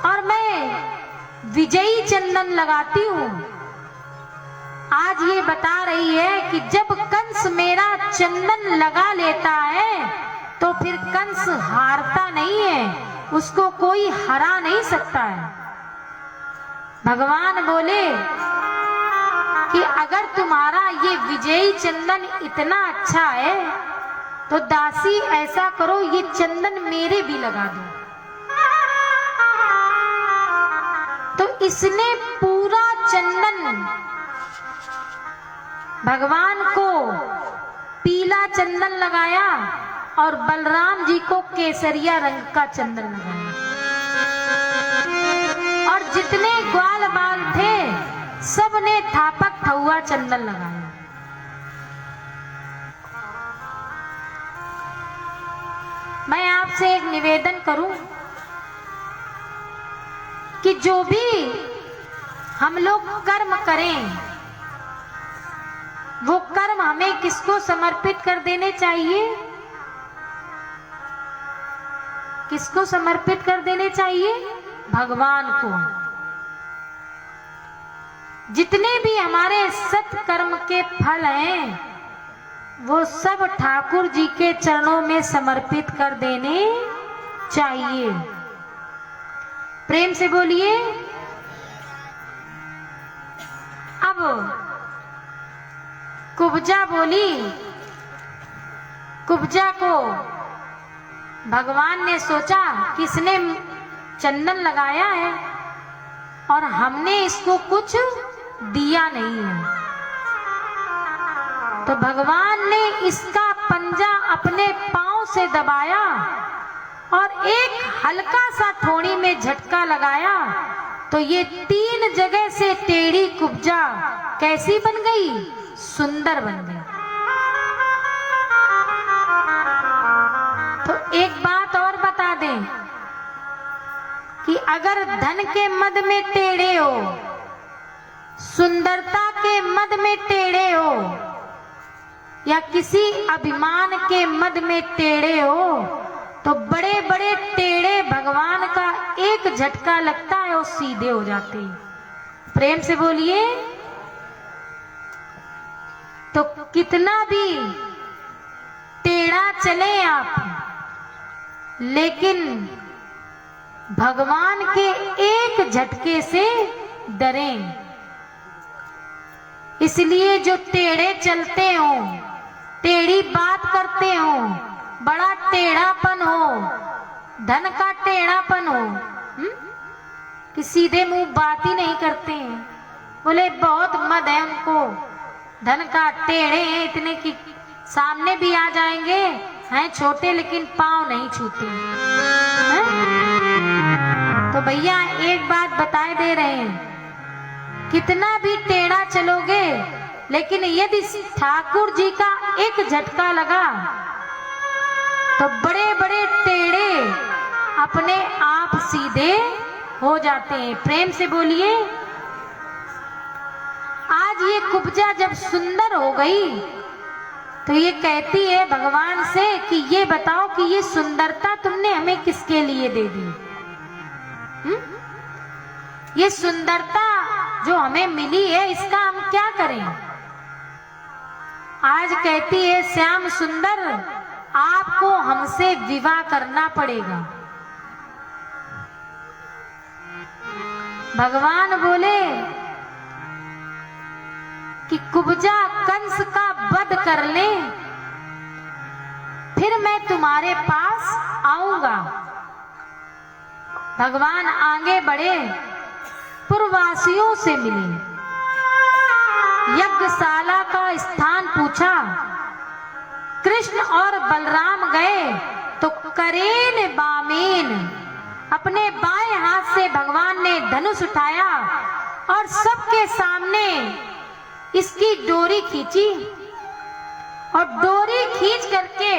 और मैं विजयी चंदन लगाती हूं। आज ये बता रही है कि जब कंस मेरा चंदन लगा लेता है तो फिर कंस हारता नहीं है, उसको कोई हरा नहीं सकता है। भगवान बोले कि अगर तुम्हारा ये विजयी चंदन इतना अच्छा है तो दासी ऐसा करो, ये चंदन मेरे भी लगा दो। तो इसने पूरा चंदन, भगवान को पीला चंदन लगाया और बलराम जी को केसरिया रंग का चंदन लगाया, और जितने ग्वाल बाल थे सबने थापक थुआ चंदन लगाया। मैं आपसे एक निवेदन करूं कि जो भी हम लोग कर्म करें वो कर्म हमें किसको समर्पित कर देने चाहिए? किसको समर्पित कर देने चाहिए? भगवान को। जितने भी हमारे सत्कर्म के फल हैं वो सब ठाकुर जी के चरणों में समर्पित कर देने चाहिए। प्रेम से बोलिए। अब कुब्जा बोली, कुब्जा को भगवान ने सोचा किसने चंदन लगाया है और हमने इसको कुछ दिया नहीं है, तो भगवान ने इसका पंजा अपने पांव से दबाया और एक हल्का सा ठोड़ी में झटका लगाया तो ये 3 जगह से टेढ़ी कुब्जा कैसी बन गई? सुंदर बन गई। तो एक बात और बता दें कि अगर धन के मद में टेढ़े हो, सुंदरता के मद में टेढ़े हो, या किसी अभिमान के मद में टेढ़े हो, तो बड़े बड़े टेढ़े भगवान का एक झटका लगता है और सीधे हो जाते हैं। प्रेम से बोलिए। तो कितना भी टेढ़ा चले आप, लेकिन भगवान के एक झटके से डरें। इसलिए जो टेढ़े चलते हो, टेढ़ी बात करते हो, बड़ा टेढ़ापन हो, धन का टेढ़ापन हो, कि सीधे मुंह बात ही नहीं करते हैं, बोले बहुत मद है उनको, धन का टेढ़े हैं इतने कि सामने भी आ जाएंगे, हैं छोटे लेकिन पांव नहीं छूते हैं? तो भैया एक बात बताए दे रहे हैं, कितना भी टेढ़ा चलोगे लेकिन यदि ठाकुर जी का एक झटका लगा तो बड़े बड़े टेढ़े अपने आप सीधे हो जाते हैं। प्रेम से बोलिए। आज ये कुब्जा जब सुंदर हो गई तो ये कहती है भगवान से कि ये बताओ कि ये सुंदरता तुमने हमें किसके लिए दे दी? ये सुंदरता जो हमें मिली है इसका हम क्या करें? आज कहती है श्याम सुंदर आपको हमसे विवाह करना पड़ेगा। भगवान बोले कि कुब्जा कंस का वध कर ले, फिर मैं तुम्हारे पास आऊंगा। भगवान आगे बढ़े, पुरवासियों से मिले, यज्ञशाला का स्थान पूछा। कृष्ण और बलराम गए तो करेन बामेन, अपने बाएं हाथ से भगवान ने धनुष उठाया और सबके सामने इसकी डोरी खींची, और डोरी खींच करके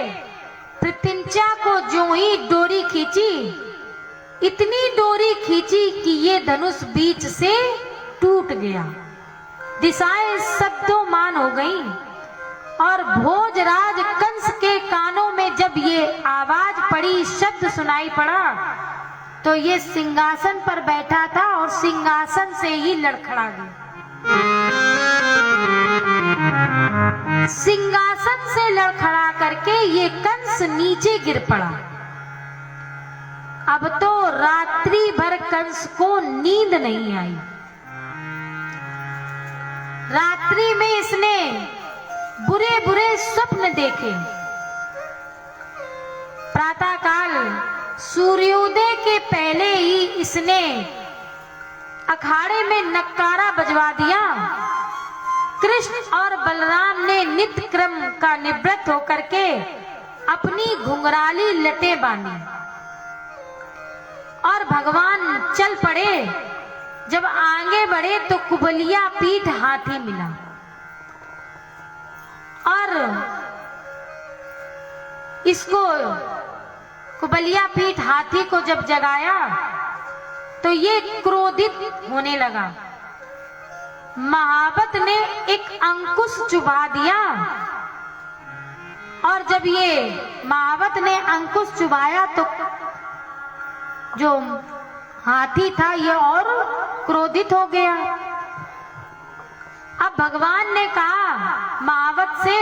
प्रत्यंचा को जो ही डोरी खींची, इतनी डोरी खींची कि ये धनुष बीच से टूट गया। दिशाएं शब्दोमान हो गईं, और भोजराज कंस के कानों में जब ये आवाज पड़ी, शब्द सुनाई पड़ा, तो ये सिंहासन पर बैठा था और सिंहासन से ही लड़खड़ा गया। सिंहासन से लड़खड़ा करके ये कंस नीचे गिर पड़ा। अब तो रात्रि भर कंस को नींद नहीं आई। रात्रि में इसने बुरे बुरे स्वप्न देखे। प्रातःकाल सूर्योदय के पहले ही इसने अखाड़े में नक्कारा बजवा दिया। कृष्ण और बलराम ने नित्य क्रम का निवृत्त होकर के अपनी घुंघराली लटें बांधी और भगवान चल पड़े। जब आगे बढ़े तो कुबलिया पीठ हाथी मिला, और इसको कुबलिया पीठ हाथी को जब जगाया तो ये क्रोधित होने लगा। महावत ने एक अंकुश चुभा दिया, और जब ये महावत ने अंकुश चुभाया तो जो हाथी था ये और क्रोधित हो गया। अब भगवान ने कहा महावत से,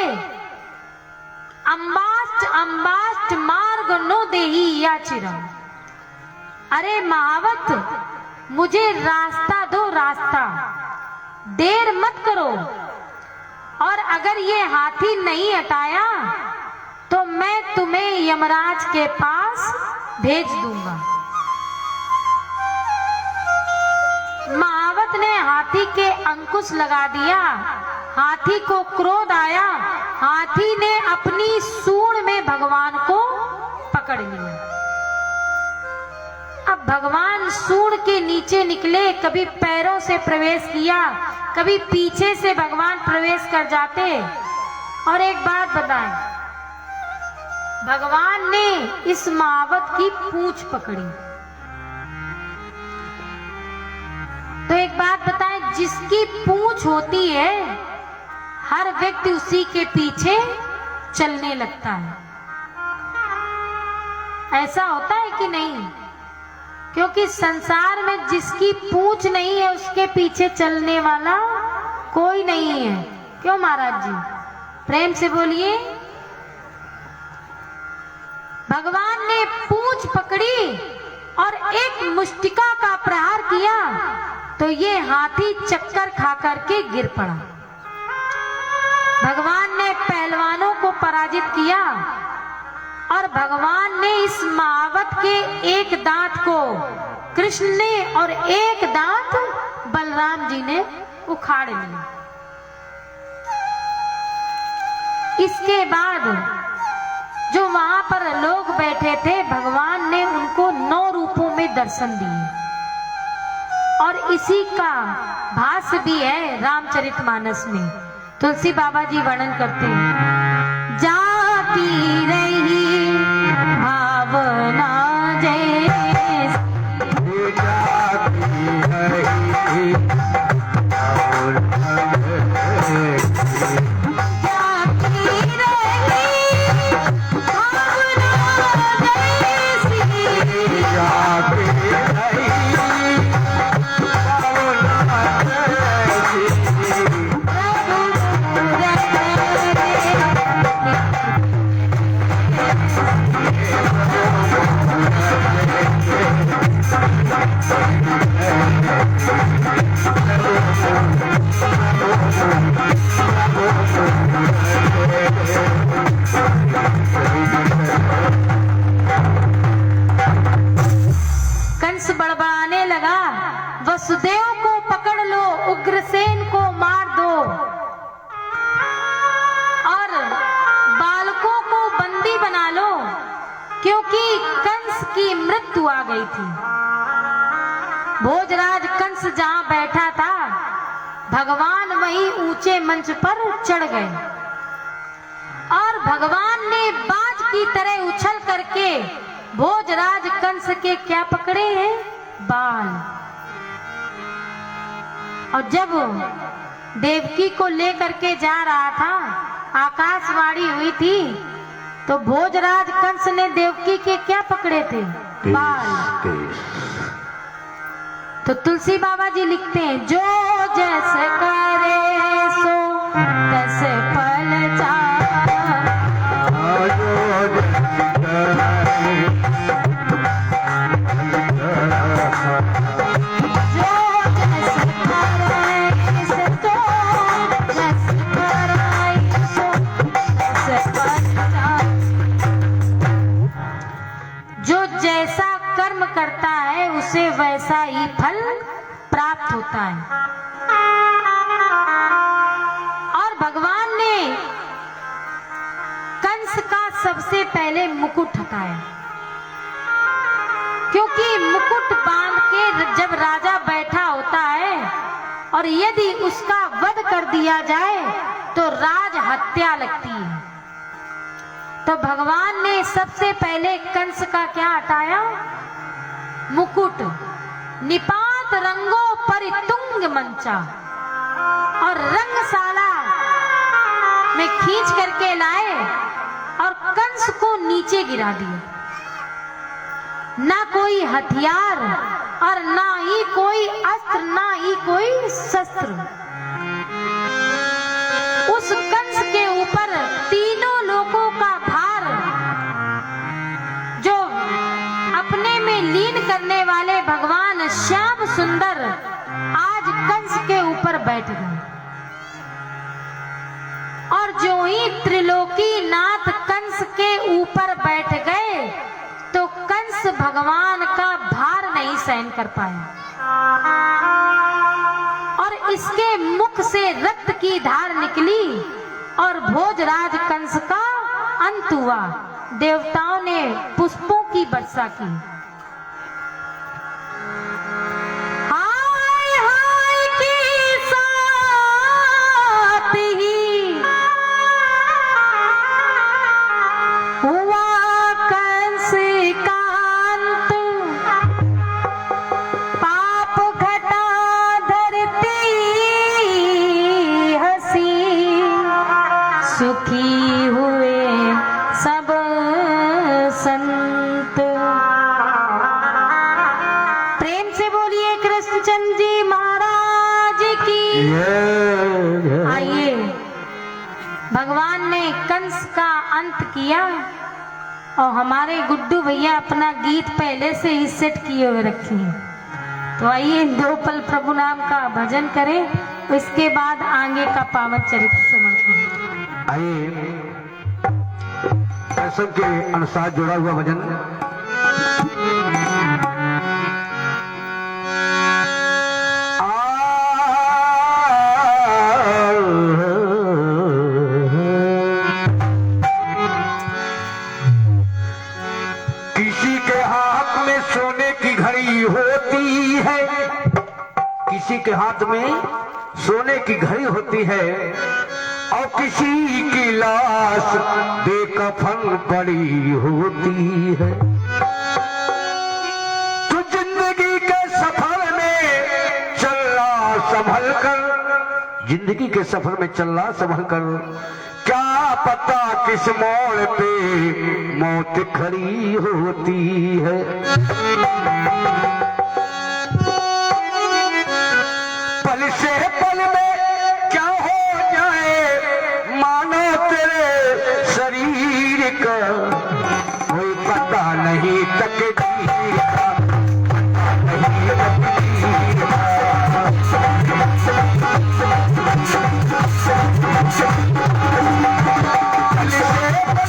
अम्बास्ट अम्बास्ट मार्ग नो देही या चिरम। अरे महावत, मुझे रास्ता दो, रास्ता, देर मत करो, और अगर ये हाथी नहीं हटाया तो मैं तुम्हें यमराज के पास भेज दूंगा। महावत ने हाथी के अंकुश लगा दिया। हाथी को क्रोध आया। हाथी ने अपनी सूंड में भगवान को पकड़ लिया। अब भगवान सूंड के नीचे निकले, कभी पैरों से प्रवेश किया, कभी पीछे से भगवान प्रवेश कर जाते। और एक बात बताएं, भगवान ने इस महावत की पूंछ पकड़ी। तो एक बात बताएं, जिसकी पूंछ होती है हर व्यक्ति उसी के पीछे चलने लगता है। ऐसा होता है कि नहीं? क्योंकि संसार में जिसकी पूंछ नहीं है उसके पीछे चलने वाला कोई नहीं है। क्यों महाराज जी? प्रेम से बोलिए। भगवान ने पूंछ पकड़ी और एक मुष्टिका का प्रहार किया तो ये हाथी चक्कर खा करके गिर पड़ा। भगवान ने पहलवानों को पराजित किया, और भगवान ने इस महावत के एक दांत को कृष्ण ने और एक दांत बलराम जी ने उखाड़ लिया। इसके बाद जो वहां पर लोग बैठे थे, भगवान ने उनको 9 रूपों में दर्शन दिए, और इसी का भाष्य भी है रामचरितमानस में। तुलसी बाबा जी वर्णन करते हैं, जाती रही भावना जैसी, जाती रही गाने लगा, वसुदेव को पकड़ लो, उग्रसेन को मार दो और बालकों को बंदी बना लो, क्योंकि कंस की मृत्यु आ गई थी। भोजराज कंस जहां बैठा था, भगवान वहीं ऊंचे मंच पर चढ़ गए और भगवान ने बाज की तरह उछल करके भोजराज कंस के क्या पकड़े हैं? बाल। और जब देवकी को लेकर के जा रहा था, आकाशवाणी हुई थी, तो भोजराज कंस ने देवकी के क्या पकड़े थे? बाल। तो तुलसी बाबा जी लिखते हैं, जो जैसे करे सो तैसे फल चाहे, जो जैसा कर्म करता है उसे वैसा ही फल प्राप्त होता है। और भगवान ने कंस का सबसे पहले मुकुट हटाया, क्योंकि मुकुट बांध के जब राजा बैठा होता है और यदि उसका वध कर दिया जाए तो राज हत्या लगती है। तो भगवान ने सबसे पहले कंस का क्या हटाया? मुकुट। निपात रंगो परितुंग मंचा, और रंगशाला में खींच करके लाए और कंस को नीचे गिरा दिया। ना कोई हथियार और ना ही कोई अस्त्र, ना ही कोई शस्त्र। उस कंस के ऊपर तीनों लोगों का भार जो अपने में लीन करने वाले भगवान श्याम सुंदर आज कंस के ऊपर बैठ गए। और जो ही त्रिलोकी नाथ कंस के ऊपर बैठ गए तो कंस भगवान का भार नहीं सहन कर पाया और इसके मुख से रक्त की धार निकली और भोजराज कंस का अंत हुआ। देवताओं ने पुष्पों की वर्षा की। हाय हाय की साथ ही हुआ कंस का अंत, पाप घटा धरती हसी, सुखी हुए सब संत। प्रेम से बोलिए कृष्णचंद्र जी महाराज की। आइए, भगवान ने कंस का अंत किया और हमारे गुड्डू भैया अपना गीत पहले से ही सेट किए हुए रखे हैं। तो आइए दो पल प्रभु नाम का भजन करें, इसके बाद आगे का पावन चरित्र समर्पण करें।
आइए दर्शन के अनुसार जुड़ा हुआ भजन। किसी के हाथ में सोने की घड़ी होती है, किसी के हाथ में सोने की घड़ी होती है और किसी की लाश बेकफन पड़ी होती है। तो जिंदगी के सफर में चलना संभल कर, जिंदगी के सफर में चलना संभल कर, क्या पता किस मोड़ पे मौत खड़ी होती है। पल से पल में क्या हो जाए मानो तेरे शरीर का, कोई पता नहीं तकदीर का, पता नहीं तकदीर का। पल से पल में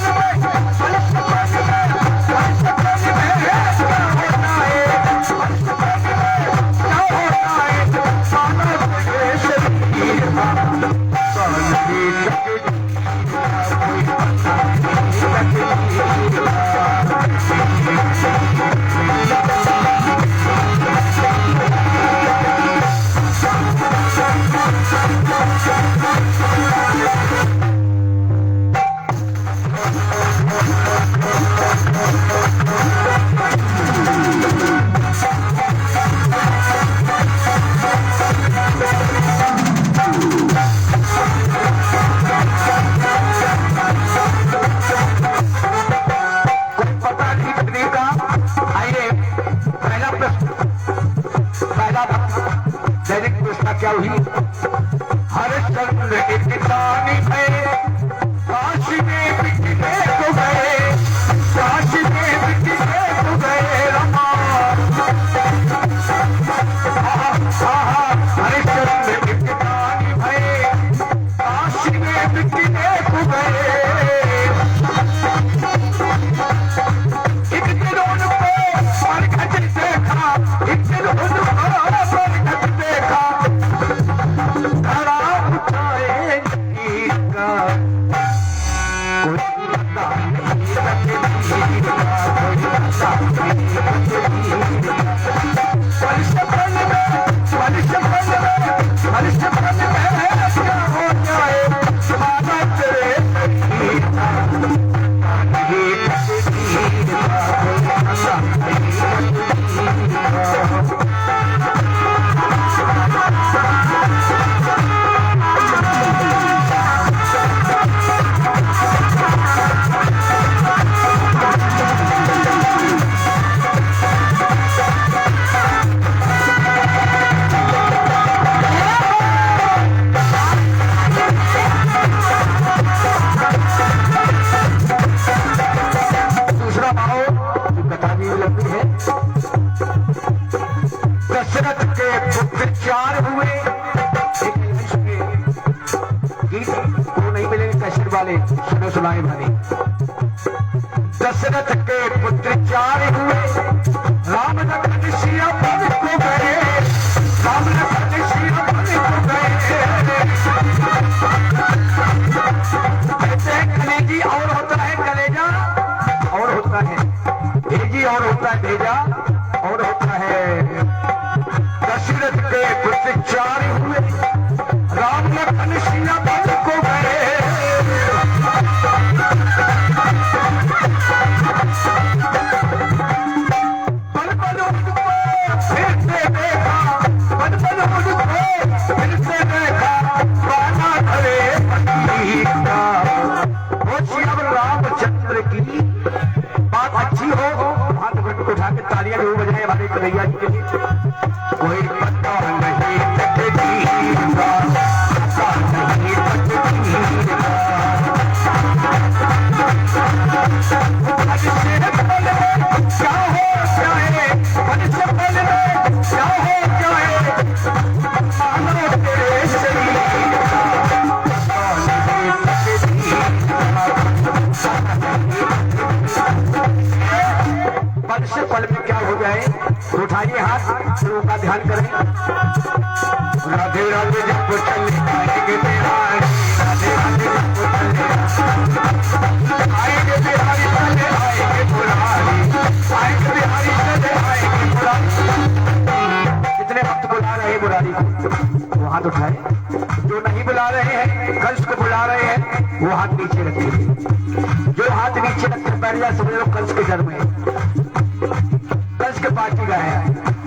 पहला भक्त दैनिक व्यवस्था क्या हुई? हरिश्चंद्र एक किसानी है, काशी में बिकने को गए, काशी में बिकने को गए रमा। हरिश्चंद्र एक किसानी है, काशी में बिकने को गए। एक दिन उनको मरकज देखा, एक दिन उनको मरकज देखा, खड़ा उठाए का कोई पता नहीं तकदीर का, कोई पता नहीं तकदीर का। फलसफन में क्या हो जाए, माना तेरे तकदीर का, नहीं तकदीर का, कोई पता नहीं तकदीर का। दूसरा भाव जो कथा भी लंबी है। दशरथ के पुत्र 4 हुए। गीत वो नहीं मिलेंगे कैसेट वाले, सुनो सुनाए भाई। दशरथ के पुत्र 4 हुए, राम लखन सिया वन को गए, राम लखन सिया वन को गए। कहते हैं कलेजी और होता है कलेजा और होता है भेजी और होता है भेजा और होता है। दशरथ के पुत्र 4 हुए, राम लखन सिया वन को गए। पल पल उनको फिर से देखा, पल पल उनको फिर से देखा, बाना धरे पति का। वो श्री रामचंद्र की बात अच्छी हो, हाथ घट को उठा के तालियां जरूर बजाए हमारे कन्हैया जी के लिए। कोई पता नहीं तकदीर का, पता नहीं तकदीर का। मन से पल में क्या हो जाए, मन से पल में क्या हो जाए, मानो तेरे शरीर का, पता नहीं तकदीर का, पता नहीं। पल से पल में क्या हो जाए, उठाइए हाथ, शुरू का ध्यान करें। राधे राधे जब चले आएंगे बिहारी, राधे राधे जब चले आएंगे बिहारी, चले आएंगे मुरारी, आएंगे बिहारी चले आएंगे मुरारी। कितने भक्त बुला रहे हैं मुरारी को, वो हाथ उठाए। जो नहीं बुला रहे हैं, कंस को बुला रहे हैं, वो हाथ नीचे रखे। जो हाथ नीचे रखते पहले समझ लो कंस के घर में, कंस के पार्टी का है।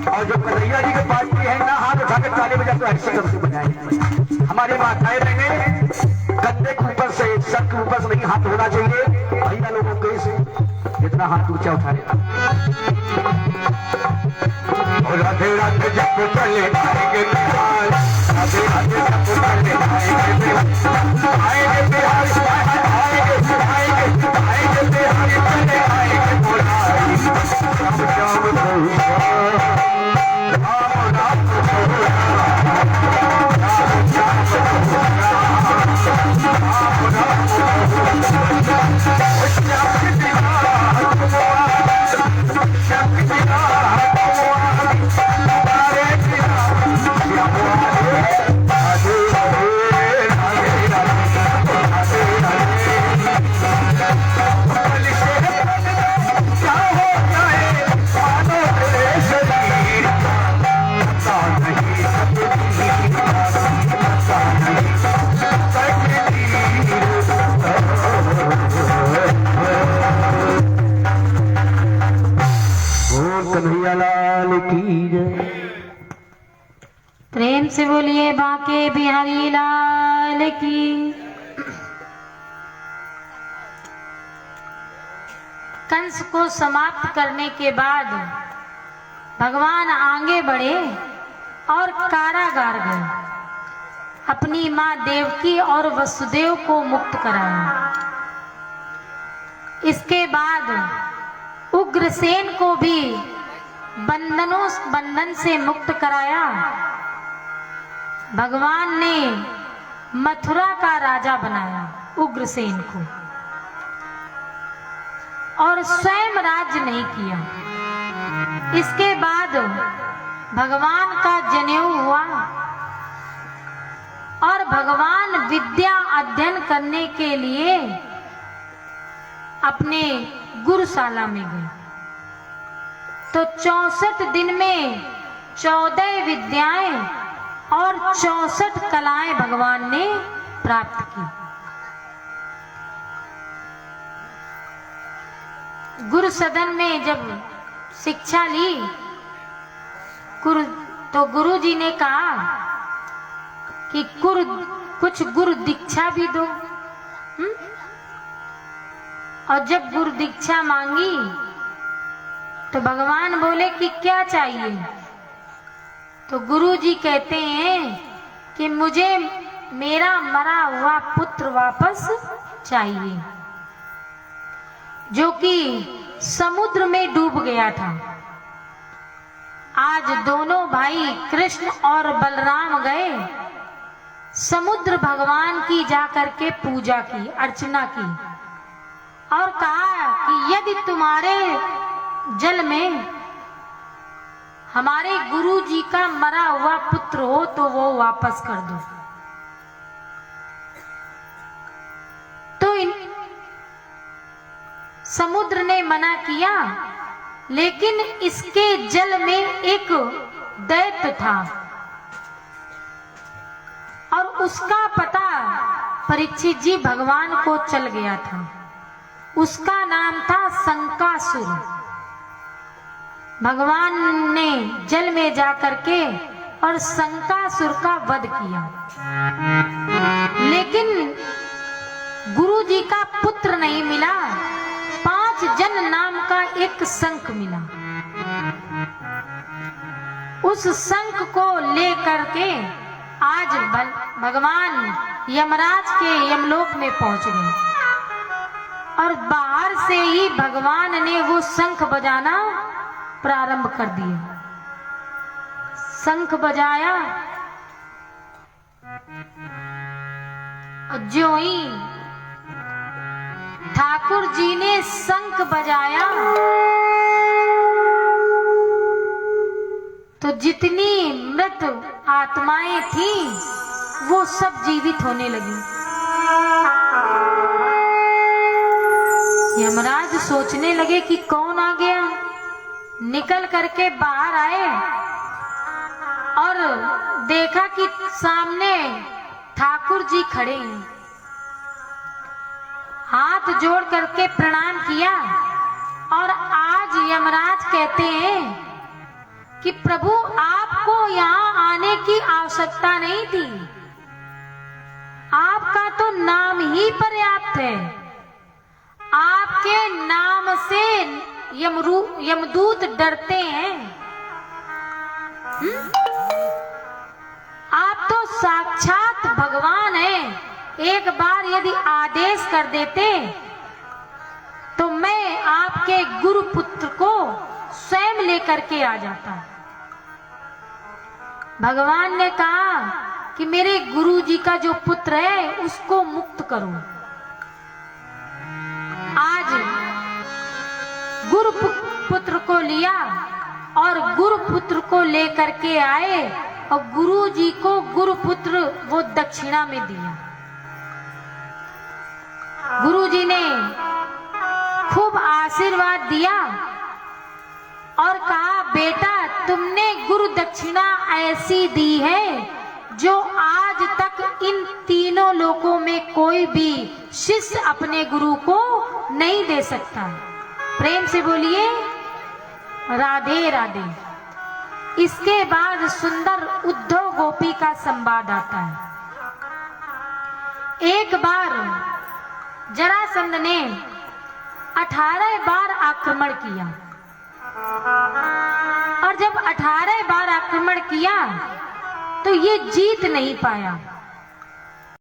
और जो कन्हैया जी के पार्टी है ना, हाथ उठा के ताली बजा तो ऐसे कब से बजाएंगे। हमारी माताएं रहेंगे कंधे के ऊपर से, सर के ऊपर से नहीं हाथ होना चाहिए। भैया लोगों के से जितना हाथ ऊंचा उठाए। और राधे राधे जब चले आएंगे बिहार, राधे राधे जब चले आएंगे बिहार, आएंगे बिहार, आएंगे आएंगे आएंगे बिहार, चले आएंगे मुरारी। राम राम
प्रेम से बोलिए बांके बिहारी लाल की। कंस को समाप्त करने के बाद भगवान आगे बढ़े और कारागार गए। अपनी मां देवकी और वसुदेव को मुक्त कराया। इसके बाद उग्रसेन को भी बंधन से मुक्त कराया। भगवान ने मथुरा का राजा बनाया उग्रसेन को, और स्वयं राज्य नहीं किया। इसके बाद भगवान का जनेऊ हुआ और भगवान विद्या अध्ययन करने के लिए अपने गुरुशाला में गए। तो 64 दिन में 14 विद्याएं और 64 कलाएं भगवान ने प्राप्त की। गुरु सदन में जब शिक्षा ली तो गुरु जी ने कहा कि कुछ गुरु दीक्षा भी दो। और जब गुरु दीक्षा मांगी तो भगवान बोले कि क्या चाहिए। तो गुरु जी कहते हैं कि मुझे मेरा मरा हुआ पुत्र वापस चाहिए, जो कि समुद्र में डूब गया था। आज दोनों भाई कृष्ण और बलराम गए, समुद्र भगवान की जाकर के पूजा की, अर्चना की, और कहा कि यदि तुम्हारे जल में हमारे गुरु जी का मरा हुआ पुत्र हो तो वो वापस कर दो। तो समुद्र ने मना किया, लेकिन इसके जल में एक दैत्य था और उसका पता परीक्षित जी भगवान को चल गया था। उसका नाम था शंकासुर। भगवान ने जल में जाकर के और शंकासुर का वध किया, लेकिन गुरु जी का पुत्र नहीं मिला। 5 जन नाम का एक शंख मिला। उस शंख को लेकर के आज भगवान यमराज के यमलोक में पहुंच गए, और बाहर से ही भगवान ने वो शंख बजाना प्रारंभ कर दिया। शंख बजाया, और ज्यों ही ठाकुर जी ने शंख बजाया तो जितनी मृत आत्माएं थी वो सब जीवित होने लगी। यमराज सोचने लगे कि कौन आ गया। निकल करके बाहर आए और देखा कि सामने ठाकुर जी खड़े हैं। हाथ जोड़ करके प्रणाम किया, और आज यमराज कहते हैं कि प्रभु आपको यहाँ आने की आवश्यकता नहीं थी, आपका तो नाम ही पर्याप्त है। आपके नाम से यमदूत डरते हैं। आप तो साक्षात भगवान हैं। एक बार यदि आदेश कर देते तो मैं आपके गुरु पुत्र को स्वयं लेकर के आ जाता। भगवान ने कहा कि मेरे गुरु जी का जो पुत्र है उसको मुक्त करो। आज गुरु पुत्र को लिया और गुरु पुत्र को लेकर के आए, और गुरु जी को गुरु पुत्र वो दक्षिणा में दिया। गुरु जी ने खूब आशीर्वाद दिया और कहा, बेटा तुमने गुरु दक्षिणा ऐसी दी है जो आज तक इन तीनों लोकों में कोई भी शिष्य अपने गुरु को नहीं दे सकता। प्रेम से बोलिए राधे राधे। इसके बाद सुंदर उद्धव गोपी का संवाद आता है। एक बार जरासंध ने 18 बार आक्रमण किया, और जब 18 बार आक्रमण किया तो ये जीत नहीं पाया।